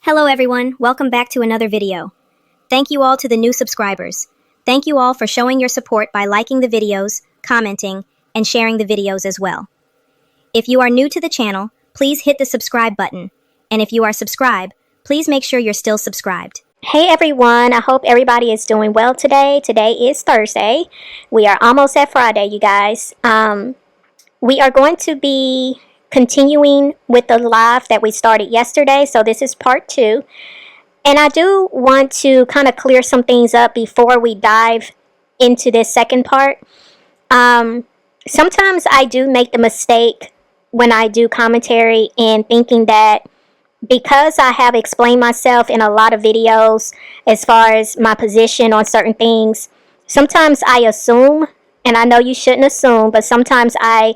Hello everyone, welcome back to another video. Thank you all to the new subscribers. Thank you all for showing your support by liking the videos, commenting, and sharing the videos as well. If you are new to the channel, please hit the subscribe button. And if you are subscribed, please make sure you're still subscribed. Hey everyone, I hope everybody is doing well today. Today is Thursday. We are almost at Friday, you guys. We are going to be continuing with the live that we started yesterday. So this is part 2. And I do want to kind of clear some things up before we dive into this second part. Sometimes I do make the mistake when I do commentary in thinking that because I have explained myself in a lot of videos as far as my position on certain things, sometimes I assume, and I know you shouldn't assume, but sometimes I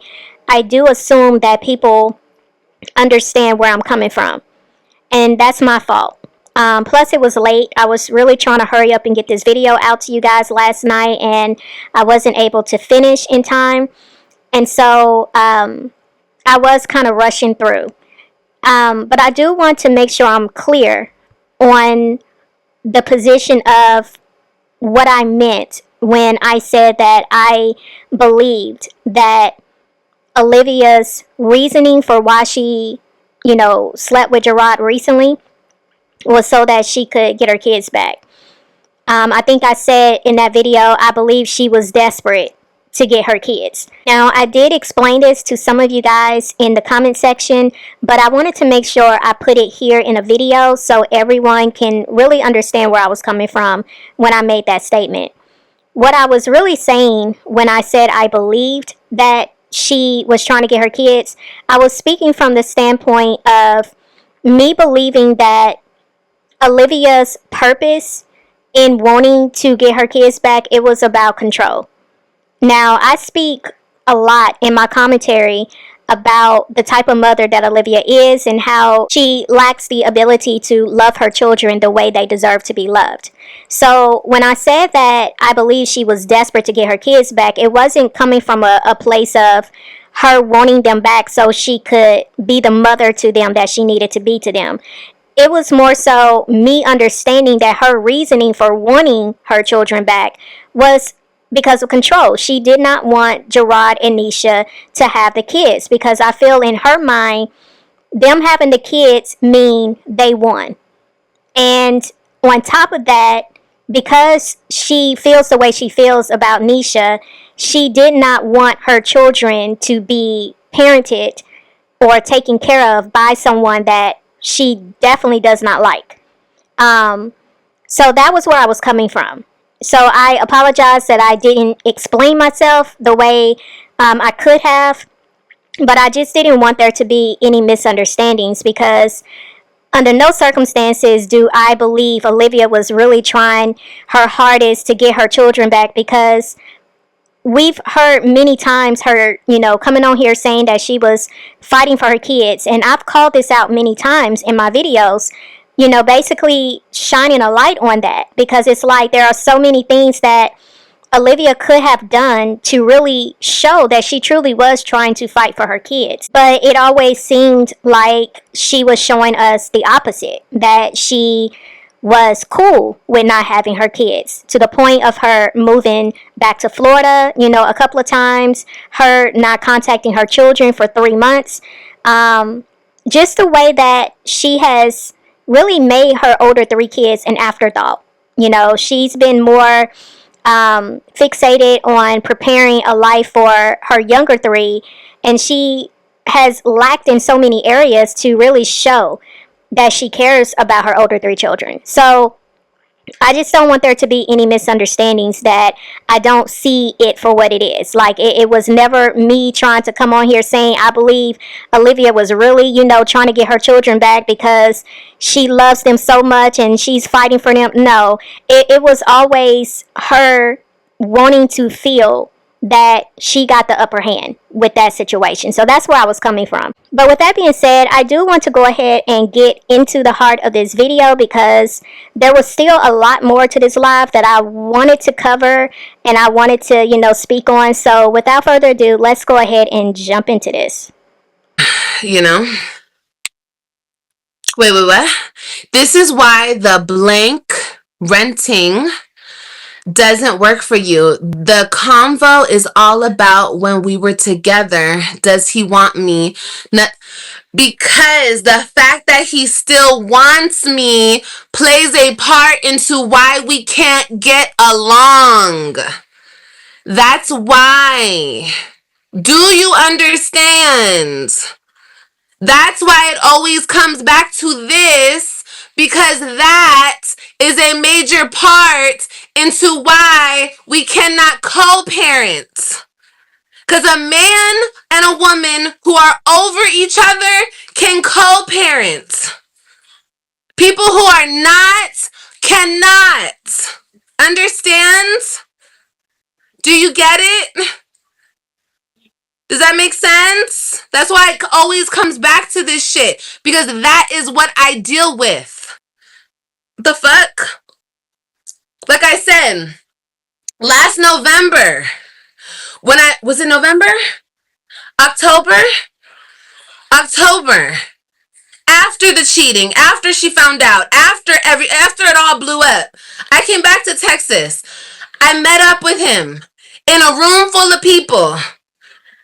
do assume that people understand where I'm coming from. And that's my fault. Plus, it was late. I was really trying to hurry up and get this video out to you guys last night, and I wasn't able to finish in time. And so I was kind of rushing through. But I do want to make sure I'm clear on the position of what I meant when I said that I believed that Olivia's reasoning for why she, slept with Gerard recently was so that she could get her kids back. I think I said in that video, I believe she was desperate to get her kids. Now, I did explain this to some of you guys in the comment section, but I wanted to make sure I put it here in a video so everyone can really understand where I was coming from when I made that statement. What I was really saying when I said I believed that she was trying to get her kids, I was speaking from the standpoint of me believing that Olivia's purpose in wanting to get her kids back, it was about control. Now, I speak a lot in my commentary about the type of mother that Olivia is and how she lacks the ability to love her children the way they deserve to be loved. So when I said that I believe she was desperate to get her kids back, it wasn't coming from a place of her wanting them back so she could be the mother to them that she needed to be to them. It was more so me understanding that her reasoning for wanting her children back was because of control. She did not want Gerard and Nisha to have the kids because I feel in her mind, them having the kids mean they won. And on top of that, because she feels the way she feels about Nisha, she did not want her children to be parented or taken care of by someone that she definitely does not like. So that was where I was coming from. So I apologize that I didn't explain myself the way I could have, but I just didn't want there to be any misunderstandings because under no circumstances do I believe Olivia was really trying her hardest to get her children back, because we've heard many times her, coming on here saying that she was fighting for her kids, and I've called this out many times in my videos. Basically shining a light on that, because it's like there are so many things that Olivia could have done to really show that she truly was trying to fight for her kids. But it always seemed like she was showing us the opposite, that she was cool with not having her kids, to the point of her moving back to Florida, a couple of times, her not contacting her children for 3 months. Just the way that she has really made her older 3 kids an afterthought. She's been more fixated on preparing a life for her younger 3, and she has lacked in so many areas to really show that she cares about her older 3 children. So I just don't want there to be any misunderstandings that I don't see it for what it is. Like, it was never me trying to come on here saying I believe Olivia was really, trying to get her children back because she loves them so much and she's fighting for them. No, it was always her wanting to feel that she got the upper hand with that situation. So that's where I was coming from. But with that being said, I do want to go ahead and get into the heart of this video, because there was still a lot more to this live that I wanted to cover and I wanted to, speak on. So without further ado, let's go ahead and jump into this. Wait, what? This is why the blank renting doesn't work for you. The convo is all about when we were together. Does he want me? Not, because the fact that he still wants me plays a part into why we can't get along. That's why. Do you understand? That's why it always comes back to this, because that is a major part into why we cannot co-parent. Because a man and a woman who are over each other can co-parent. People who are not cannot. Understand? Do you get it? Does that make sense? That's why it always comes back to this shit. Because that is what I deal with. The fuck? Like I said, last November, was it November? October? October. After the cheating, after she found out, after it all blew up, I came back to Texas. I met up with him in a room full of people.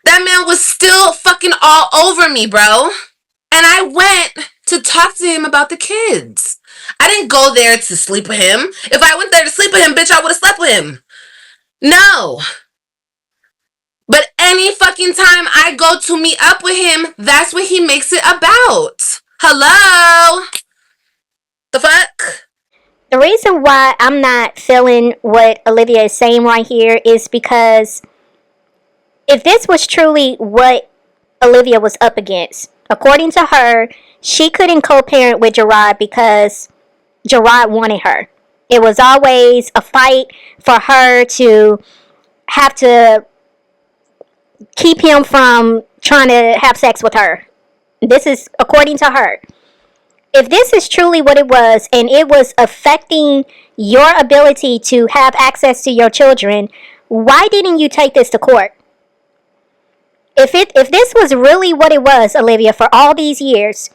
That man was still fucking all over me, bro. And I went to talk to him about the kids. I didn't go there to sleep with him. If I went there to sleep with him, bitch, I would have slept with him. No. But any fucking time I go to meet up with him, that's what he makes it about. Hello? The fuck? The reason why I'm not feeling what Olivia is saying right here is because if this was truly what Olivia was up against, according to her, she couldn't co-parent with Gerard because Gerard wanted her. It was always a fight for her to have to keep him from trying to have sex with her. This is according to her. If this is truly what it was and it was affecting your ability to have access to your children, why didn't you take this to court? If this was really what it was, Olivia, for all these years,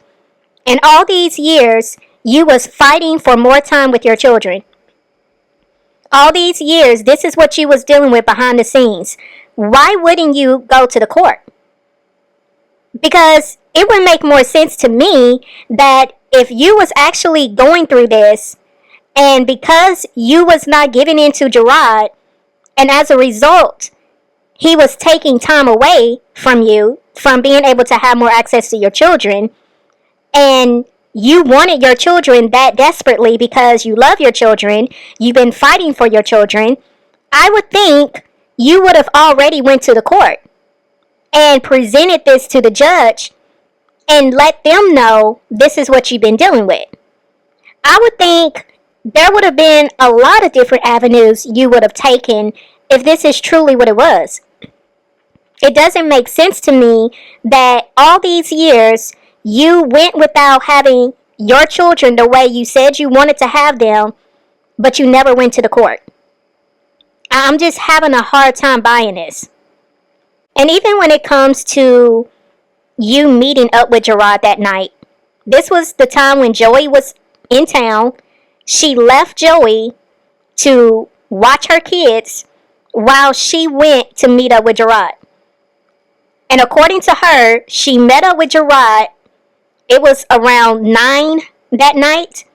and all these years you was fighting for more time with your children, all these years this is what you was dealing with behind the scenes, why wouldn't you go to the court? Because it would make more sense to me that if you was actually going through this, and because you was not giving in to Gerard, and as a result, he was taking time away from you, from being able to have more access to your children, and you wanted your children that desperately because you love your children, you've been fighting for your children, I would think you would have already went to the court and presented this to the judge and let them know this is what you've been dealing with. I would think there would have been a lot of different avenues you would have taken if this is truly what it was. It doesn't make sense to me that all these years you went without having your children the way you said you wanted to have them, but you never went to the court. I'm just having a hard time buying this. And even when it comes to you meeting up with Gerard that night, this was the time when Joey was in town. She left Joey to watch her kids while she went to meet up with Gerard. And according to her, she met up with Gerard. It was around 9 that night.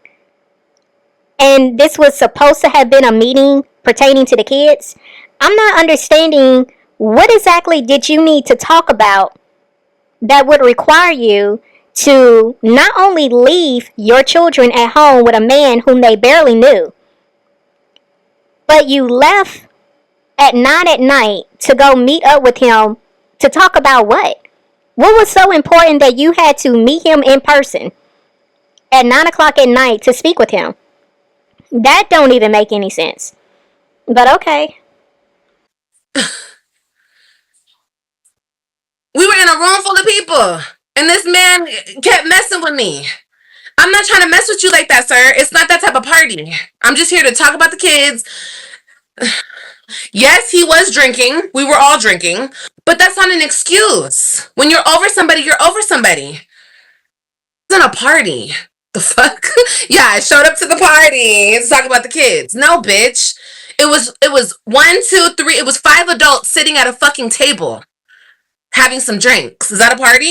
And this was supposed to have been a meeting pertaining to the kids. I'm not understanding what exactly did you need to talk about that would require you to not only leave your children at home with a man whom they barely knew, but you left at 9 at night to go meet up with him to talk about what? What was so important that you had to meet him in person at 9 o'clock at night to speak with him? That don't even make any sense. But okay. We were in a room full of people, and this man kept messing with me. I'm not trying to mess with you like that, sir. It's not that type of party. I'm just here to talk about the kids. Yes, he was drinking. We were all drinking. But that's not an excuse. When you're over somebody, you're over somebody. It's not a party. The fuck? Yeah, I showed up to the party to talk about the kids. No, bitch. It was 1, 2, 3. It was 5 adults sitting at a fucking table having some drinks. Is that a party?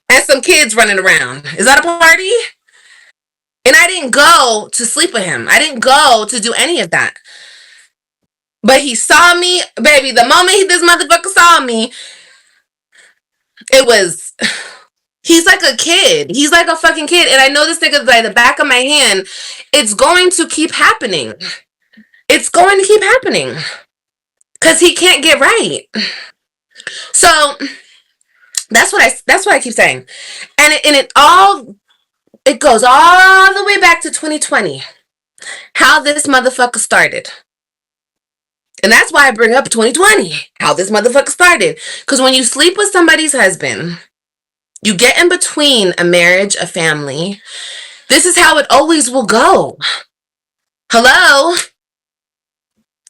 And some kids running around. Is that a party? And I didn't go to sleep with him. I didn't go to do any of that. But he saw me, baby. The moment this motherfucker saw me, it was. He's like a kid. He's like a fucking kid. And I know this nigga by the back of my hand. It's going to keep happening. It's going to keep happening. Because he can't get right. So that's what I keep saying. And it goes all the way back to 2020. How this motherfucker started. And that's why I bring up 2020. How this motherfucker started. Because when you sleep with somebody's husband, you get in between a marriage, a family. This is how it always will go. Hello?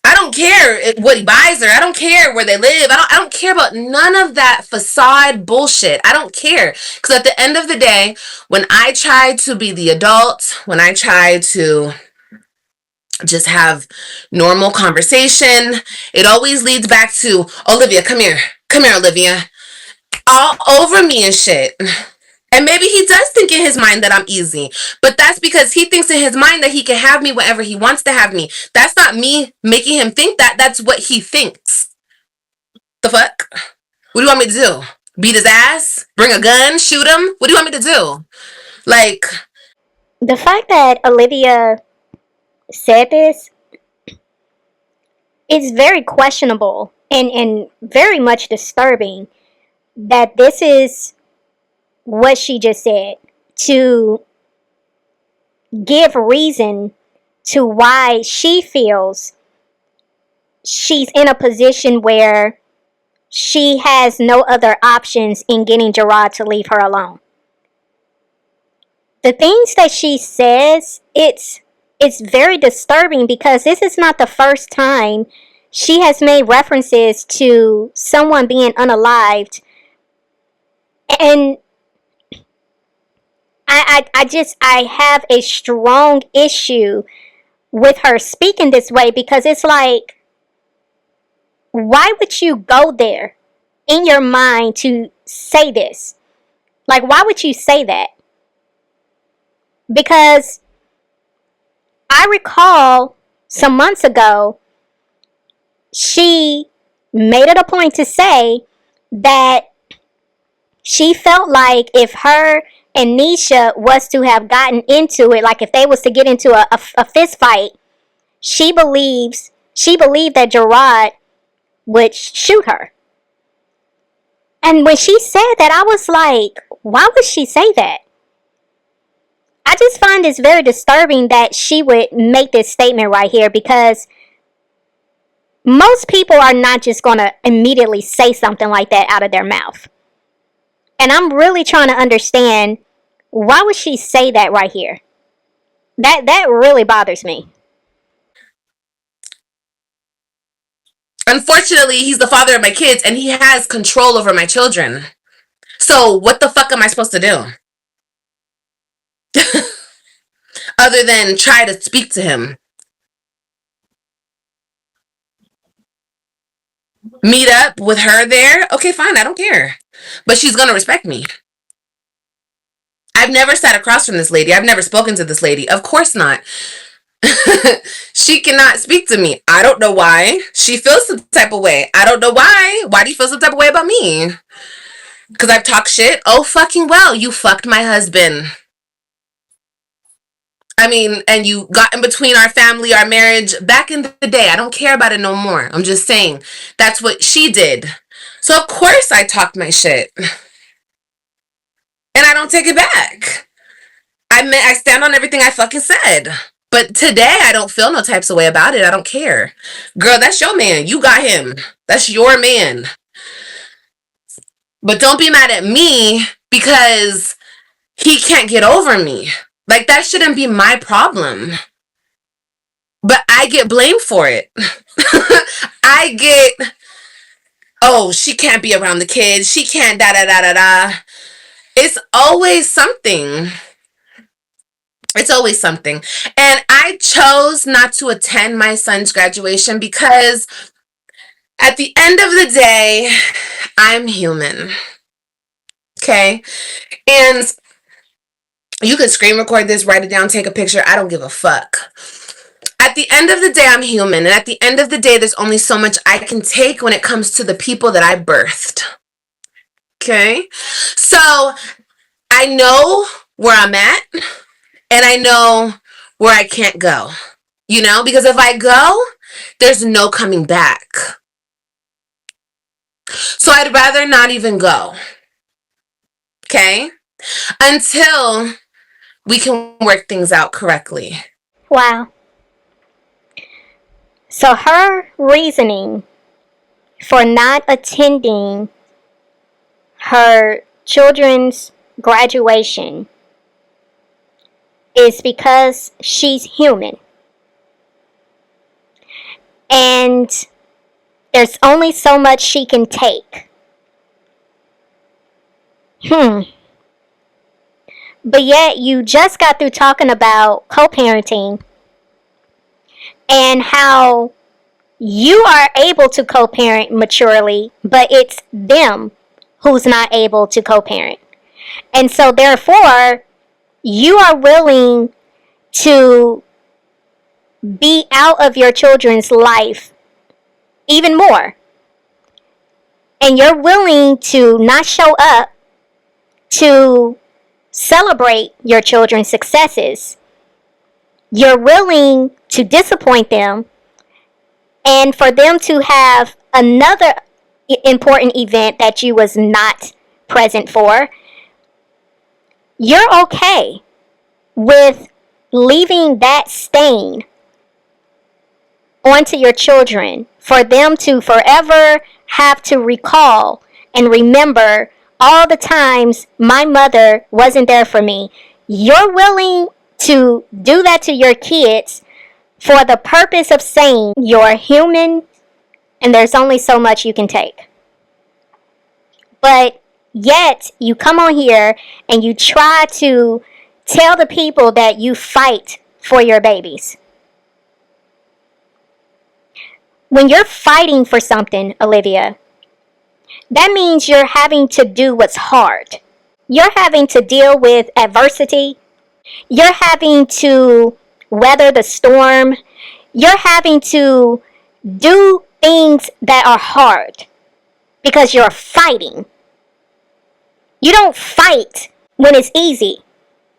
I don't care what he buys her. I don't care where they live. I don't care about none of that facade bullshit. I don't care. Because at the end of the day, when I try to be the adult, when I try to just have normal conversation, it always leads back to, Olivia, come here. Come here, Olivia. All over me and shit. And maybe he does think in his mind that I'm easy. But that's because he thinks in his mind that he can have me wherever he wants to have me. That's not me making him think that. That's what he thinks. The fuck? What do you want me to do? Beat his ass? Bring a gun? Shoot him? What do you want me to do? Like... The fact that Olivia said this is very questionable and very much disturbing that this is what she just said to give reason to why she feels she's in a position where she has no other options in getting Gerard to leave her alone. The things that she says, it's very disturbing because this is not the first time she has made references to someone being unalived. And I have a strong issue with her speaking this way because it's like, why would you go there in your mind to say this? Like, why would you say that? Because I recall some months ago, she made it a point to say that she felt like if her and Nisha was to have gotten into it, like if they was to get into a fist fight, she believed that Gerard would shoot her. And when she said that, I was like, why would she say that? I just find this very disturbing that she would make this statement right here because most people are not just going to immediately say something like that out of their mouth. And I'm really trying to understand, why would she say that right here? That really bothers me. Unfortunately, he's the father of my kids and he has control over my children. So what the fuck am I supposed to do? Other than try to speak to him. Meet up with her there? Okay, fine, I don't care. But she's gonna respect me. I've never sat across from this lady. I've never spoken to this lady. Of course not. She cannot speak to me. I don't know why. She feels some type of way. I don't know why. Why do you feel some type of way about me? Because I've talked shit? Oh, fucking well. You fucked my husband. I mean, and you got in between our family, our marriage back in the day. I don't care about it no more. I'm just saying that's what she did. So of course I talked my shit. And I don't take it back. I stand on everything I fucking said. But today I don't feel no types of way about it. I don't care. Girl, that's your man. You got him. That's your man. But don't be mad at me because he can't get over me. Like, that shouldn't be my problem. But I get blamed for it. I get, oh, she can't be around the kids. She can't da da da da da. It's always something. It's always something. And I chose not to attend my son's graduation because at the end of the day, I'm human. Okay? And you could screen record this, write it down, take a picture. I don't give a fuck. At the end of the day, I'm human. And at the end of the day, there's only so much I can take when it comes to the people that I birthed. Okay? So I know where I'm at, and I know where I can't go. You know? Because if I go, there's no coming back. So I'd rather not even go. Okay? Until we can work things out correctly. Wow. So her reasoning for not attending her children's graduation is because she's human. And there's only so much she can take. But yet you just got through talking about co-parenting and how you are able to co-parent maturely, but it's them who's not able to co-parent. And so therefore, you are willing to be out of your children's life even more. And you're willing to not show up to celebrate your children's successes. You're willing to disappoint them and for them to have another important event that you was not present for. You're okay with leaving that stain onto your children for them to forever have to recall and remember all the times my mother wasn't there for me. You're willing to do that to your kids for the purpose of saying you're human and there's only so much you can take. But yet you come on here and you try to tell the people that you fight for your babies. When you're fighting for something, Olivia, that means you're having to do what's hard. You're having to deal with adversity. You're having to weather the storm. You're having to do things that are hard because you're fighting. You don't fight when it's easy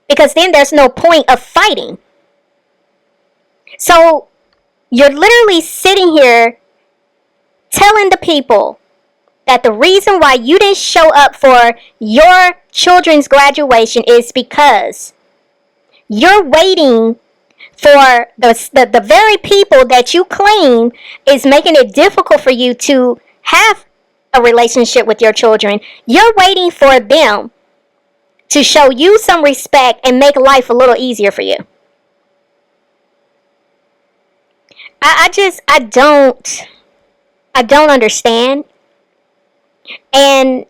because then there's no point of fighting. So you're literally sitting here telling the people that the reason why you didn't show up for your children's graduation is because you're waiting for the very people that you claim is making it difficult for you to have a relationship with your children. You're waiting for them to show you some respect and make life a little easier for you. I don't understand. And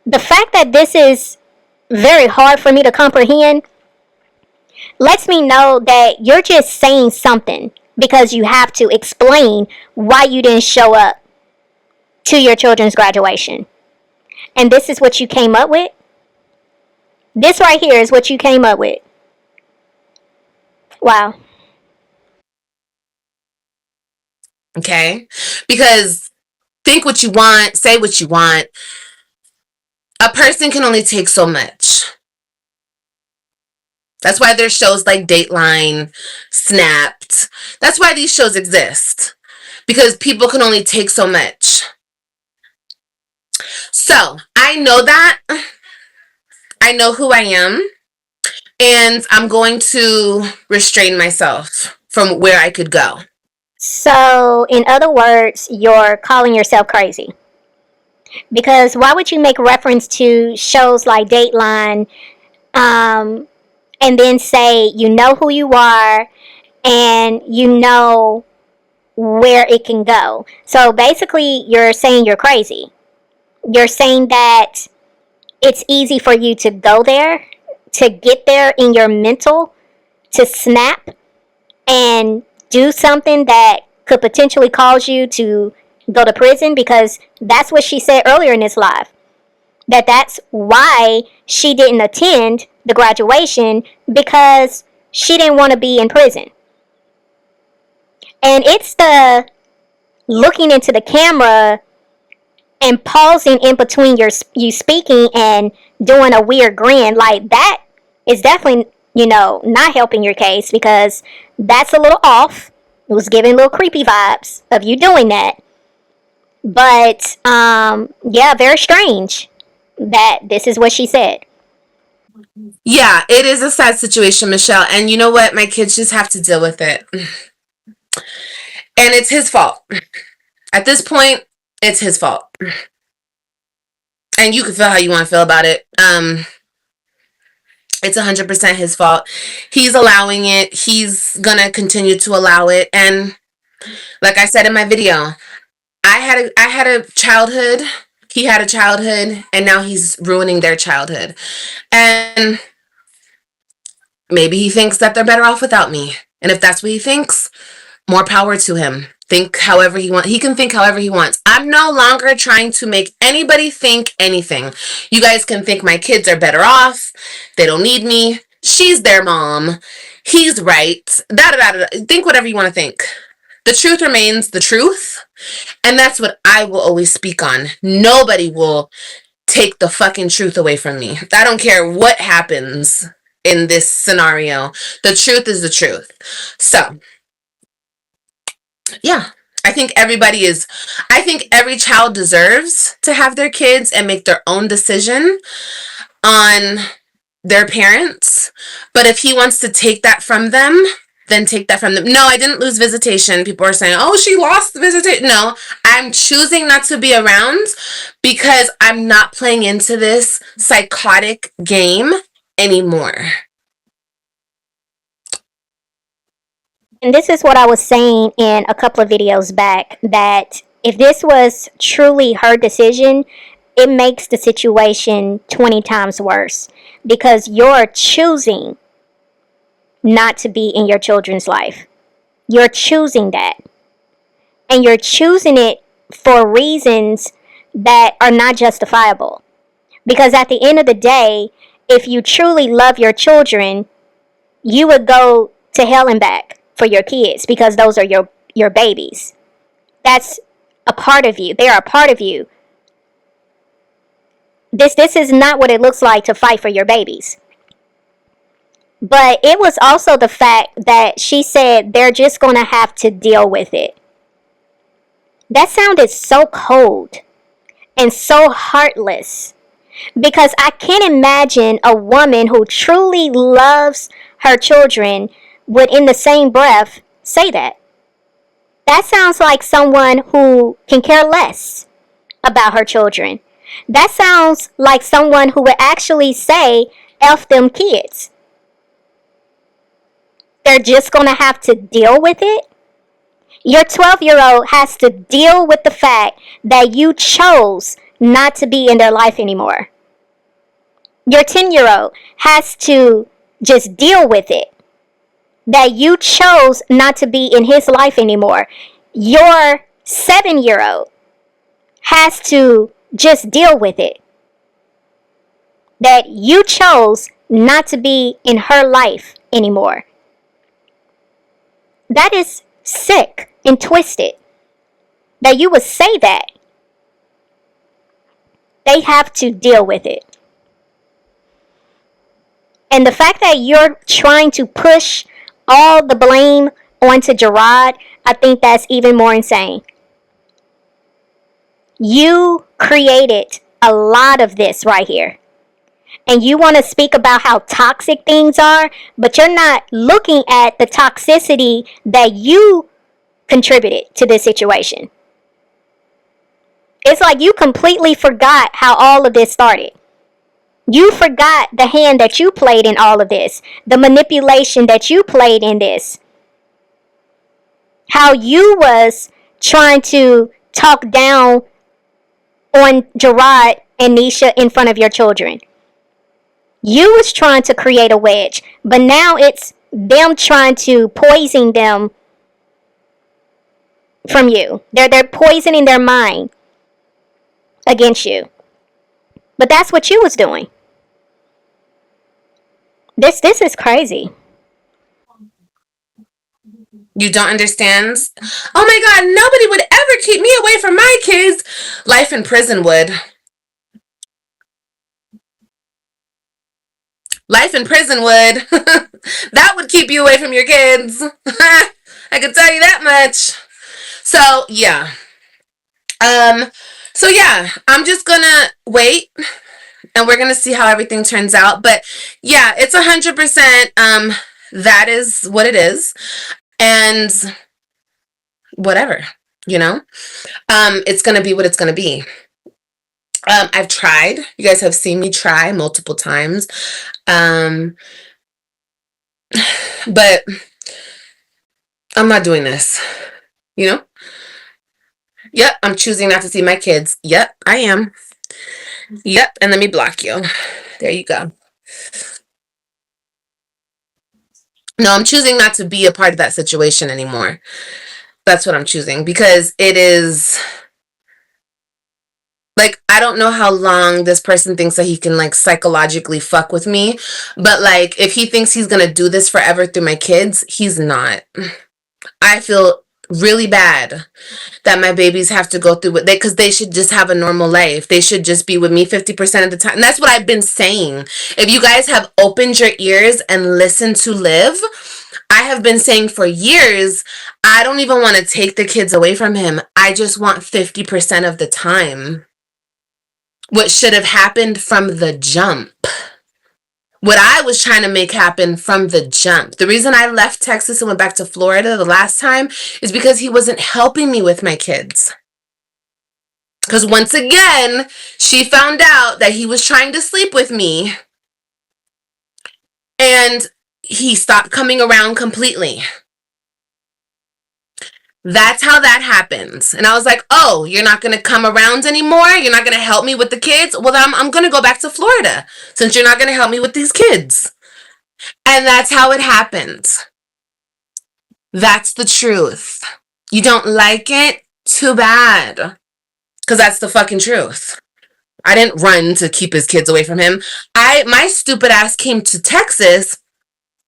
the fact that this is very hard for me to comprehend lets me know that you're just saying something because you have to explain why you didn't show up to your children's graduation. And this is what you came up with? This right here is what you came up with. Wow. Okay? Because think what you want, say what you want. A person can only take so much. That's why there's shows like Dateline, Snapped. That's why these shows exist. Because people can only take so much. So, I know that. I know who I am. And I'm going to restrain myself from where I could go. So, in other words, you're calling yourself crazy. Because why would you make reference to shows like Dateline and then say you know who you are and you know where it can go? So basically, you're saying you're crazy. You're saying that it's easy for you to go there, to get there in your mental, to snap and do something that could potentially cause you to go to prison, because that's what she said earlier in this live. That's why she didn't attend the graduation, because she didn't want to be in prison. And it's the looking into the camera and pausing in between you speaking and doing a weird grin, like that is definitely, not helping your case, because that's a little off. It was giving little creepy vibes of you doing that. But yeah, very strange that this is what she said. Yeah, it is a sad situation, Michelle. And you know what? My kids just have to deal with it. And it's his fault. At this point, it's his fault. And you can feel how you want to feel about it. It's 100% his fault. He's allowing it. He's gonna continue to allow it. And like I said in my video, I had a childhood. He had a childhood, and now he's ruining their childhood. And maybe he thinks that they're better off without me. And if that's what he thinks, more power to him. Think however he wants. He can think however he wants. I'm no longer trying to make anybody think anything. You guys can think my kids are better off. They don't need me. She's their mom. He's right. Da da da da. Think whatever you want to think. The truth remains the truth. And that's what I will always speak on. Nobody will take the fucking truth away from me. I don't care what happens in this scenario. The truth is the truth. So, yeah. I think every child deserves to have their kids and make their own decision on their parents. But if he wants to take that from them, then take that from them. No, I didn't lose visitation. People are saying, oh, she lost the visitation. No, I'm choosing not to be around because I'm not playing into this psychotic game anymore. And this is what I was saying in a couple of videos back, that if this was truly her decision, it makes the situation 20 times worse, because you're choosing not to be in your children's life. You're choosing that. And you're choosing it for reasons that are not justifiable. Because at the end of the day, if you truly love your children, you would go to hell and back for your kids, because those are your babies. That's a part of you. They are a part of you. This is not what it looks like to fight for your babies. But it was also the fact that she said they're just going to have to deal with it. That sounded so cold and so heartless, because I can't imagine a woman who truly loves her children would in the same breath say that. That sounds like someone who can care less about her children. That sounds like someone who would actually say, F them kids. They're just going to have to deal with it. Your 12-year-old has to deal with the fact that you chose not to be in their life anymore. Your 10-year-old has to just deal with it, that you chose not to be in his life anymore. Your 7-year-old has to just deal with it, that you chose not to be in her life anymore. That is sick and twisted, that you would say that. They have to deal with it. And the fact that you're trying to push all the blame onto Gerard, I think that's even more insane. You created a lot of this right here. And you want to speak about how toxic things are, but you're not looking at the toxicity that you contributed to this situation. It's like you completely forgot how all of this started. You forgot the hand that you played in all of this, the manipulation that you played in this. How you was trying to talk down on Gerard and Nisha in front of your children. You was trying to create a wedge, but now it's them trying to poison them from you. They're poisoning their mind against you. But that's what you was doing. This is crazy. You don't understand? Oh my God, nobody would ever keep me away from my kids. Life in prison would. Life in prison would. That would keep you away from your kids. I can tell you that much. So yeah. So yeah, I'm just gonna wait and we're gonna see how everything turns out. But yeah, it's 100%. That is what it is, and whatever, you know. It's gonna be what it's gonna be. I've tried. You guys have seen me try multiple times. But I'm not doing this, you know? Yep, I'm choosing not to see my kids. Yep, I am. Yep, and let me block you. There you go. No, I'm choosing not to be a part of that situation anymore. That's what I'm choosing, because it is like, I don't know how long this person thinks that he can like psychologically fuck with me, but like if he thinks he's gonna do this forever through my kids, he's not. I feel really bad that my babies have to go through what they, because they should just have a normal life. They should just be with me 50% of the time. And that's what I've been saying. If you guys have opened your ears and listened to Liv, I have been saying for years, I don't even want to take the kids away from him. I just want 50% of the time. What should have happened from the jump. What I was trying to make happen from the jump. The reason I left Texas and went back to Florida the last time is because he wasn't helping me with my kids. Because once again, she found out that he was trying to sleep with me. And he stopped coming around completely. That's how that happens. And I was like, oh, you're not going to come around anymore? You're not going to help me with the kids? Well, then I'm going to go back to Florida since you're not going to help me with these kids. And that's how it happens. That's the truth. You don't like it? Too bad. Because that's the fucking truth. I didn't run to keep his kids away from him. My stupid ass came to Texas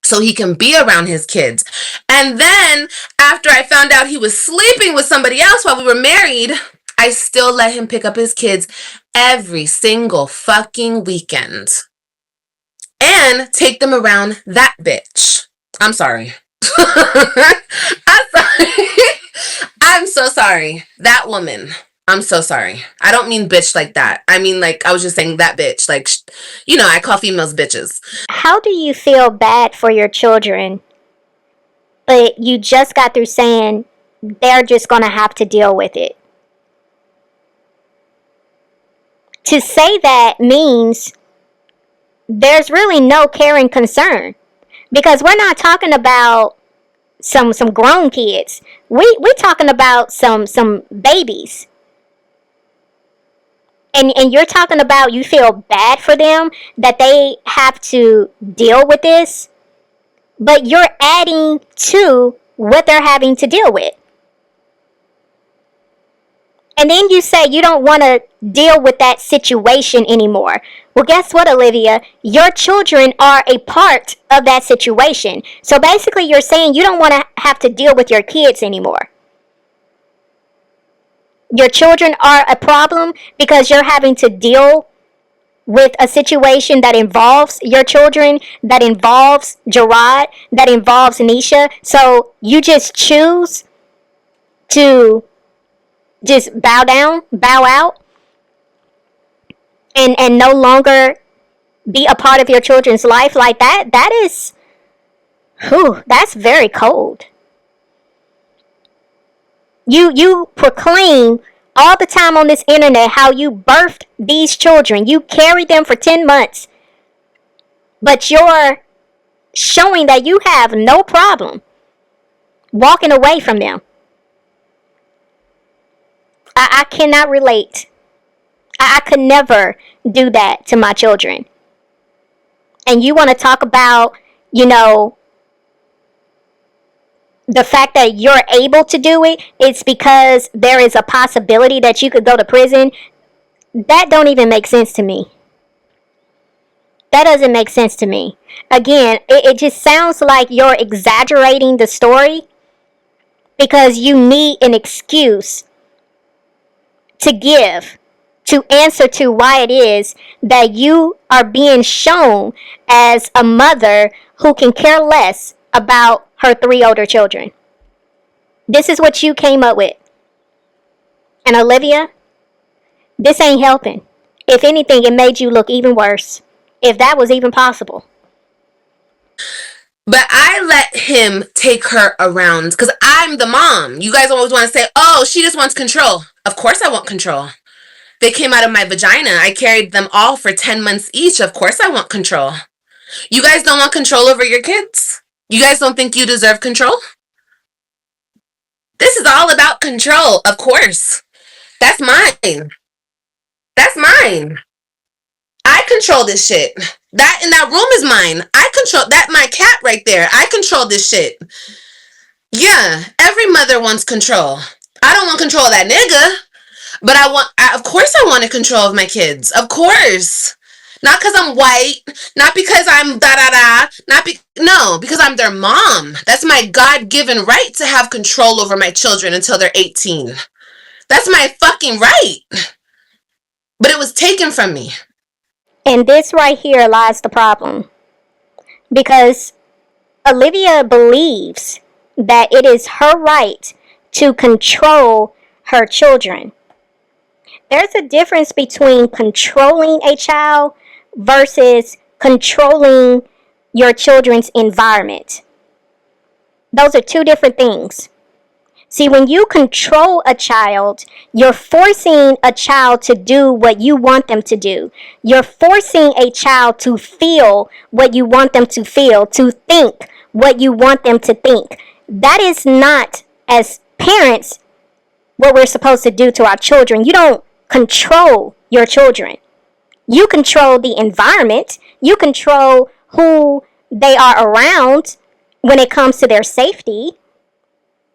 so he can be around his kids. And then after I found out he was sleeping with somebody else while we were married, I still let him pick up his kids every single fucking weekend. And take them around that bitch. I'm sorry. I'm sorry. I'm so sorry. That woman. I'm so sorry. I don't mean bitch like that. I mean, like, I was just saying that bitch. Like, you know, I call females bitches. How do you feel bad for your children, but you just got through saying they're just going to have to deal with it? To say that means there's really no care and concern, because we're not talking about some grown kids. We're talking about some babies. And you're talking about you feel bad for them that they have to deal with this, but you're adding to what they're having to deal with. And then you say you don't want to deal with that situation anymore. Well, guess what, Olivia? Your children are a part of that situation. So basically you're saying you don't want to have to deal with your kids anymore. Your children are a problem because you're having to deal with a situation that involves your children, that involves Gerard, that involves Nisha. So you just choose to just bow down, bow out, and no longer be a part of your children's life like that. That's very cold. You proclaim all the time on this internet how you birthed these children. You carried them for 10 months. But you're showing that you have no problem walking away from them. I cannot relate. I could never do that to my children. And you want to talk about, you know, the fact that you're able to do it, it's because there is a possibility that you could go to prison. That don't even make sense to me. That doesn't make sense to me. Again, it just sounds like you're exaggerating the story because you need an excuse to give, to answer to why it is that you are being shown as a mother who can care less about her 3 older children. This is what you came up with. And Olivia, this ain't helping. If anything, it made you look even worse. If that was even possible. But I let him take her around because I'm the mom. You guys always want to say, oh, she just wants control. Of course I want control. They came out of my vagina. I carried them all for 10 months each. Of course I want control. You guys don't want control over your kids? You guys don't think you deserve control? This is all about control, of course. That's mine. That's mine. I control this shit. That in that room is mine. I control that. My cat right there. I control this shit. Yeah, every mother wants control. I don't want control of that nigga, but of course I want control of my kids. Of course. Not because I'm white, not because I'm da-da-da, no, because I'm their mom. That's my God-given right to have control over my children until they're 18. That's my fucking right. But it was taken from me. And this right here lies the problem. Because Olivia believes that it is her right to control her children. There's a difference between controlling a child versus controlling your children's environment. Those are 2 different things. See, when you control a child, you're forcing a child to do what you want them to do. You're forcing a child to feel what you want them to feel, to think what you want them to think. That is not, as parents, what we're supposed to do to our children. You don't control your children. You control the environment. You control who they are around when it comes to their safety.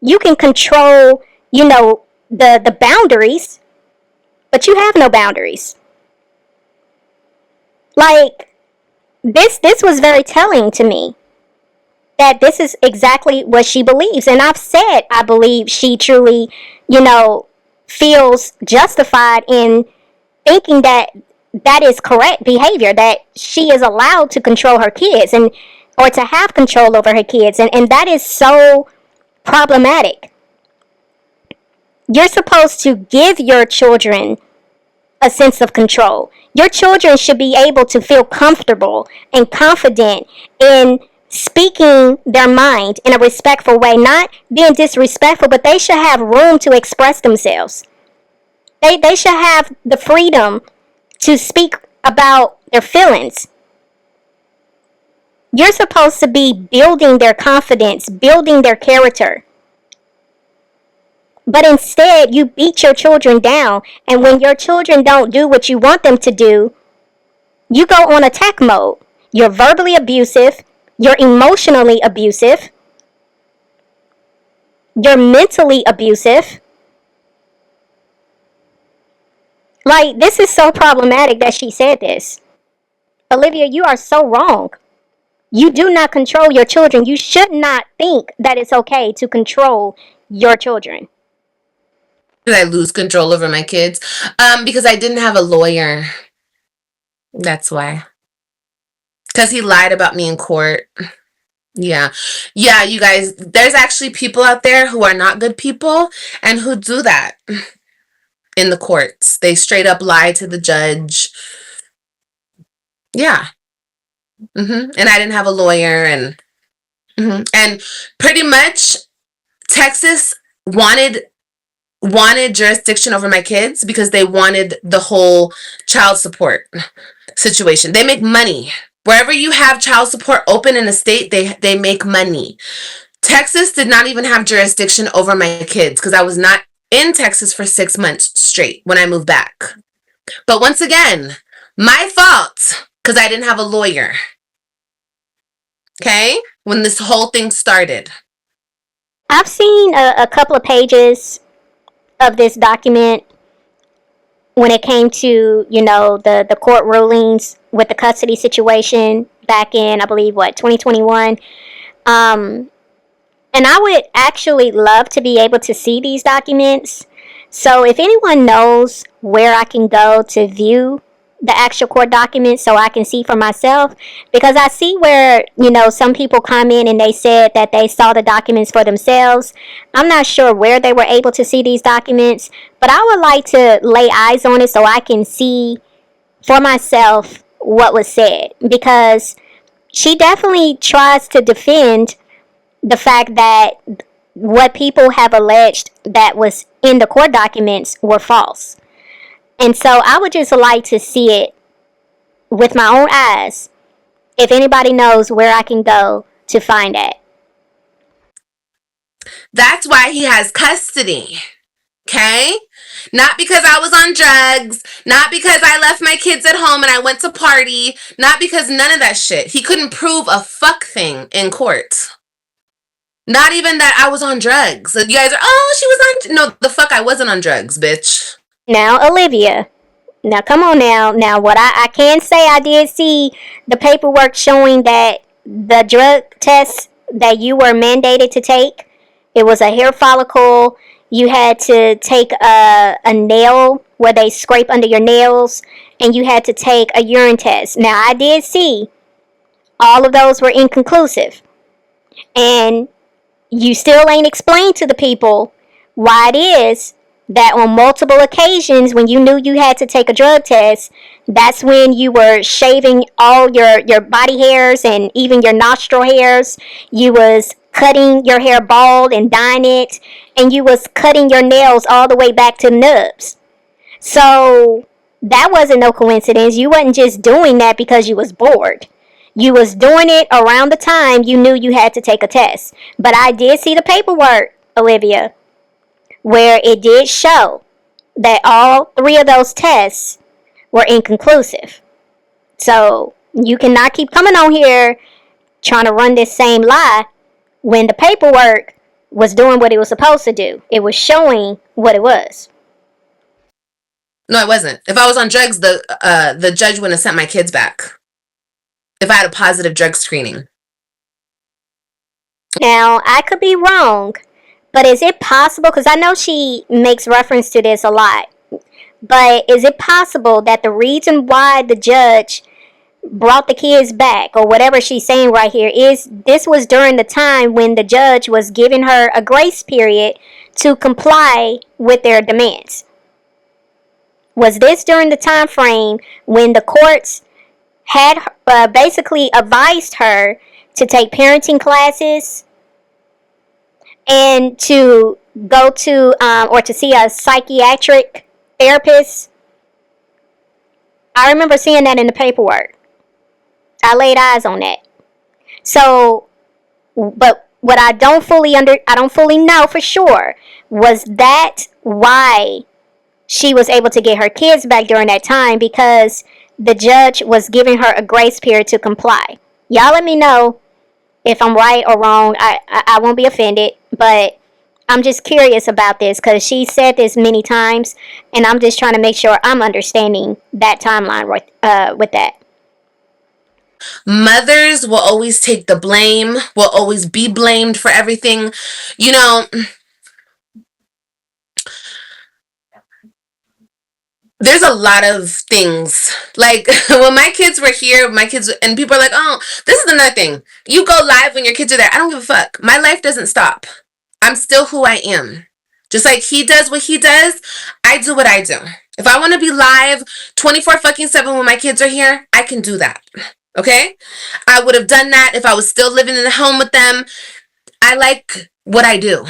You can control, the boundaries, but you have no boundaries. Like, this was very telling to me that this is exactly what she believes. And I've said I believe she truly, feels justified in thinking that that is correct behavior, that she is allowed to control her kids or to have control over her kids. And that is so problematic. You're supposed to give your children a sense of control. Your children should be able to feel comfortable and confident in speaking their mind in a respectful way, not being disrespectful, but they should have room to express themselves. They should have the freedom to speak about their feelings. You're supposed to be building their confidence, building their character. But instead, you beat your children down. And when your children don't do what you want them to do, you go on attack mode. You're verbally abusive. You're emotionally abusive. You're mentally abusive. Like, this is so problematic that she said this. Olivia, you are so wrong. You do not control your children. You should not think that it's okay to control your children. Did I lose control over my kids? Because I didn't have a lawyer. That's why. Because he lied about me in court. Yeah. Yeah, you guys, there's actually people out there who are not good people and who do that in the courts. They straight up lie to the judge. Yeah. And I didn't have a lawyer, and pretty much Texas wanted jurisdiction over my kids because they wanted the whole child support situation. They make money. Wherever you have child support open in a state, they make money. Texas did not even have jurisdiction over my kids because I was not in Texas for 6 months straight when I moved back. But once again, my fault because I didn't have a lawyer. Okay? When this whole thing started. I've seen a couple of pages of this document when it came to, the court rulings with the custody situation back in, I believe, 2021. And I would actually love to be able to see these documents. So if anyone knows where I can go to view the actual court documents so I can see for myself, because I see where, some people come in and they said that they saw the documents for themselves. I'm not sure where they were able to see these documents, but I would like to lay eyes on it so I can see for myself what was said, because she definitely tries to defend the fact that what people have alleged that was in the court documents were false. And so I would just like to see it with my own eyes, if anybody knows where I can go to find it. That's why he has custody. Okay? Not because I was on drugs, not because I left my kids at home and I went to party, not because none of that shit. He couldn't prove a fuck thing in court. Not even that I was on drugs. You guys are, oh, she was on. No, the fuck, I wasn't on drugs, bitch. Now, Olivia. Now, come on now. Now, what I can say, I did see the paperwork showing that the drug test that you were mandated to take, it was a hair follicle. You had to take a nail where they scrape under your nails, and you had to take a urine test. Now, I did see all of those were inconclusive. And you still ain't explained to the people why it is that on multiple occasions when you knew you had to take a drug test, that's when you were shaving all your body hairs and even your nostril hairs. You was cutting your hair bald and dyeing it, and you was cutting your nails all the way back to the nubs. So that wasn't no coincidence. You wasn't just doing that because you was bored. You was doing it around the time you knew you had to take a test. But I did see the paperwork, Olivia, where it did show that all 3 of those tests were inconclusive. So you cannot keep coming on here trying to run this same lie when the paperwork was doing what it was supposed to do. It was showing what it was. No, it wasn't. If I was on drugs, the judge wouldn't have sent my kids back. If I had a positive drug screening. Now, I could be wrong, but is it possible, because I know she makes reference to this a lot, but is it possible that the reason why the judge brought the kids back, or whatever she's saying right here, is this was during the time when the judge was giving her a grace period to comply with their demands? Was this during the time frame when the courts had basically advised her to take parenting classes and to go to or to see a psychiatric therapist? I remember seeing that in the paperwork. I laid eyes on that. So, but what I don't fully know for sure, was that why she was able to get her kids back during that time, because the judge was giving her a grace period to comply. Y'all let me know if I'm right or wrong. I won't be offended, but I'm just curious about this because she said this many times, and I'm just trying to make sure I'm understanding that timeline with that. Mothers will always take the blame, will always be blamed for everything. You know, there's a lot of things. Like when my kids were here, and people are like, oh, this is another thing. You go live when your kids are there. I don't give a fuck. My life doesn't stop. I'm still who I am. Just like he does what he does, I do what I do. If I want to be live 24/7 when my kids are here, I can do that. Okay? I would have done that if I was still living in the home with them. I like what I do.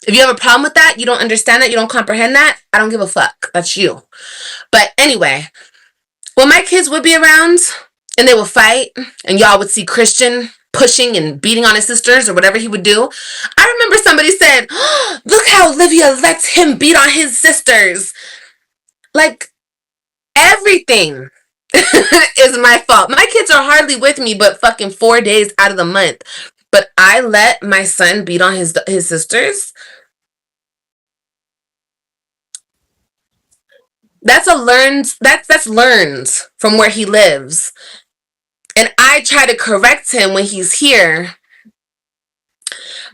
If you have a problem with that, you don't understand that, you don't comprehend that, I don't give a fuck. That's you. But anyway, when my kids would be around and they would fight and y'all would see Christian pushing and beating on his sisters or whatever he would do, I remember somebody said, oh, look how Olivia lets him beat on his sisters. Like, everything is my fault. My kids are hardly with me but fucking 4 days out of the month. But I let my son beat on his sisters. That's learned from where he lives. And I try to correct him when he's here.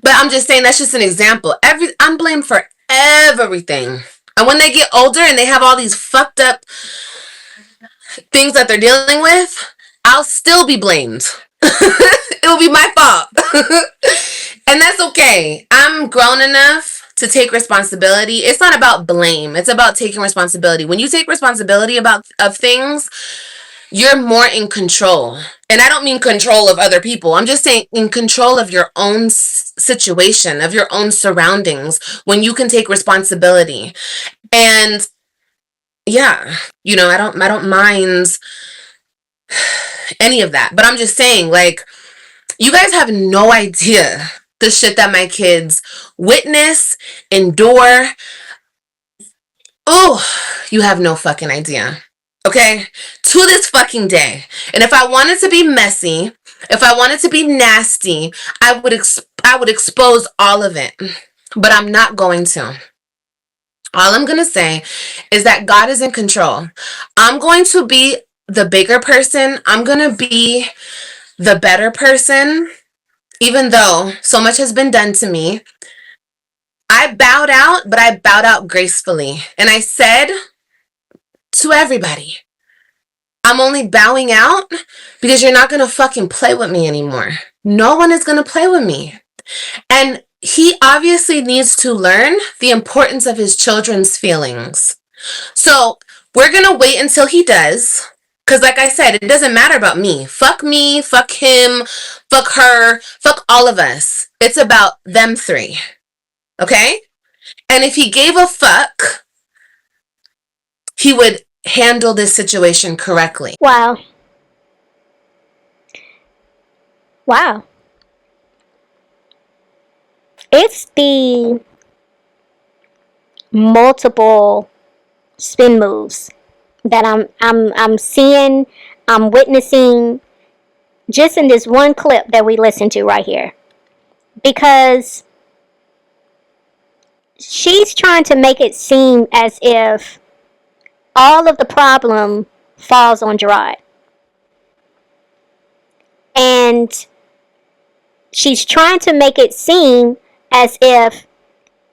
But I'm just saying that's just an example. I'm blamed for everything. And when they get older and they have all these fucked up things that they're dealing with, I'll still be blamed. It will be my fault. And that's okay. I'm grown enough to take responsibility. It's not about blame. It's about taking responsibility. When you take responsibility of things, you're more in control. And I don't mean control of other people. I'm just saying in control of your own situation, of your own surroundings, when you can take responsibility. And yeah, I don't mind any of that. But I'm just saying, like, you guys have no idea the shit that my kids witness, endure. Oh, you have no fucking idea. Okay? To this fucking day. And if I wanted to be messy, if I wanted to be nasty, I would expose all of it. But I'm not going to. All I'm going to say is that God is in control. I'm going to be the bigger person. I'm going to be the better person. Even though so much has been done to me, I bowed out, but I bowed out gracefully. And I said to everybody, I'm only bowing out because you're not going to fucking play with me anymore. No one is going to play with me. And he obviously needs to learn the importance of his children's feelings. So we're going to wait until he does. Because like I said, it doesn't matter about me. Fuck me, fuck him, fuck her, fuck all of us. It's about them three. Okay? And if he gave a fuck, he would handle this situation correctly. Wow. Wow. It's the multiple spin moves that I'm seeing, I'm witnessing just in this one clip that we listened to right here. Because she's trying to make it seem as if all of the problem falls on Gerard. And she's trying to make it seem as if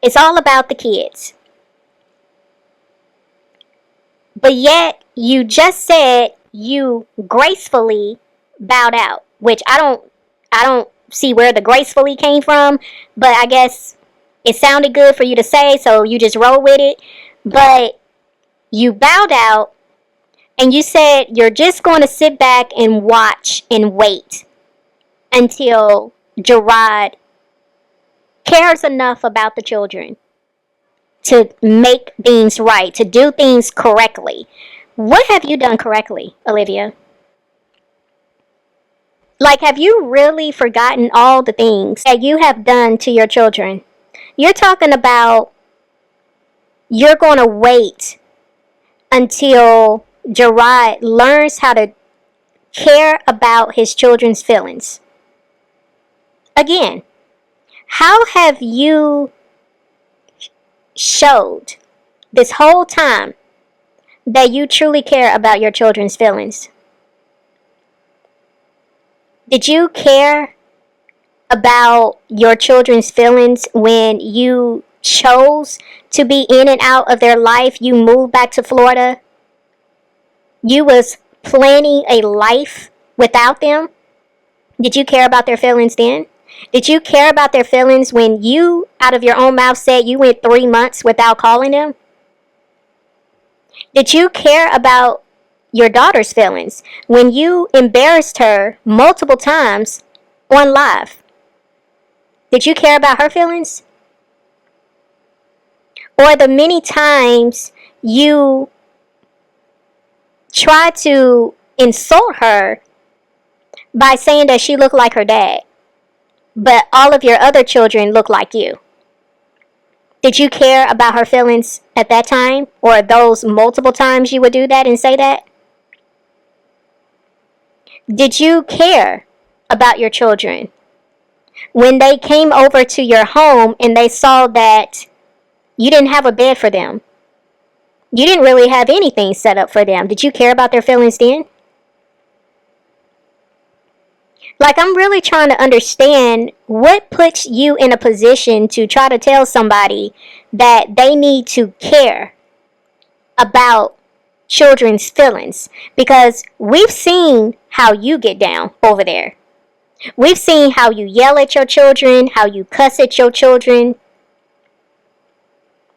it's all about the kids. But yet, you just said you gracefully bowed out, which I don't see where the gracefully came from, but I guess it sounded good for you to say, so you just roll with it. But you bowed out, and you said you're just going to sit back and watch and wait until Gerard cares enough about the children to make things right, to do things correctly. What have you done correctly, Olivia? Like, have you really forgotten all the things that you have done to your children? You're talking about you're going to wait until Gerard learns how to care about his children's feelings. Again, how have you showed this whole time that you truly care about your children's feelings? Did you care about your children's feelings when you chose to be in and out of their life? You moved back to Florida. You was planning a life without them. Did you care about their feelings then? Did you care about their feelings when you, out of your own mouth, said you went 3 months without calling them? Did you care about your daughter's feelings when you embarrassed her multiple times on live? Did you care about her feelings? Or the many times you tried to insult her by saying that she looked like her dad, but all of your other children look like you? Did you care about her feelings at that time, or those multiple times you would do that and say that? Did you care about your children? When they came over to your home and they saw that you didn't have a bed for them, you didn't really have anything set up for them, did you care about their feelings then? Like, I'm really trying to understand what puts you in a position to try to tell somebody that they need to care about children's feelings, because we've seen how you get down over there. We've seen how you yell at your children, how you cuss at your children,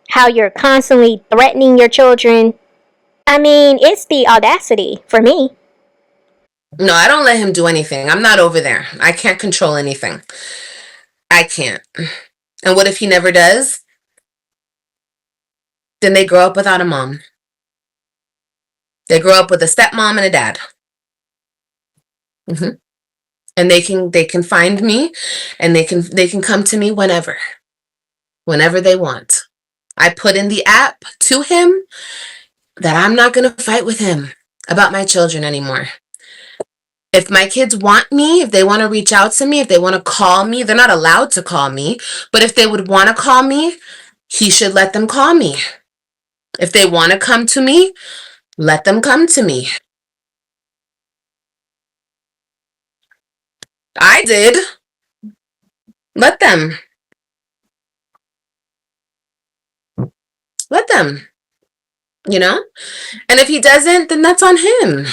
how you're constantly threatening your children. I mean, it's the audacity for me. No, I don't let him do anything. I'm not over there. I can't control anything. I can't. And what if he never does? Then they grow up without a mom. They grow up with a stepmom and a dad. Hmm. And they can find me, and they can come to me whenever they want. I put in the app to him that I'm not going to fight with him about my children anymore. If my kids want me, if they want to reach out to me, if they want to call me, they're not allowed to call me, but if they would want to call me, he should let them call me. If they want to come to me, let them come to me. I did. Let them. Let them. You know? And if he doesn't, then that's on him.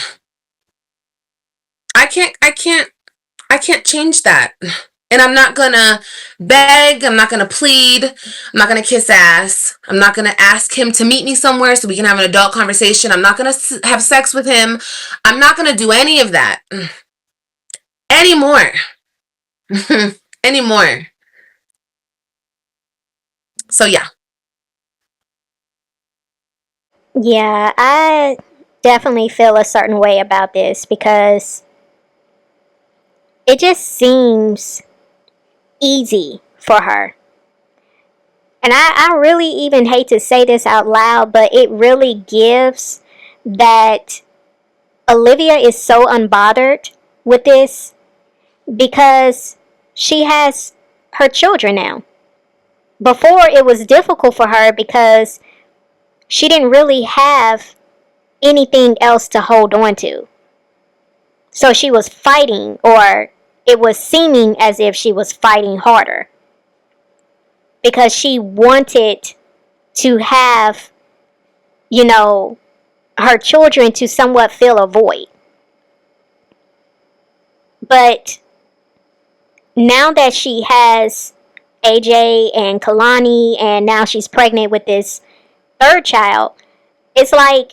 I can't change that. And I'm not gonna beg, I'm not gonna plead, I'm not gonna kiss ass, I'm not gonna ask him to meet me somewhere so we can have an adult conversation, I'm not gonna have sex with him, I'm not gonna do any of that anymore. Anymore. So yeah. Yeah, I definitely feel a certain way about this because it just seems easy for her. And I really even hate to say this out loud, but it really gives that Olivia is so unbothered with this because she has her children now. Before, it was difficult for her because she didn't really have anything else to hold on to. So she was fighting, or it was seeming as if she was fighting harder because she wanted to have, you know, her children to somewhat fill a void. But now that she has AJ and Kalani, and now she's pregnant with this third child, it's like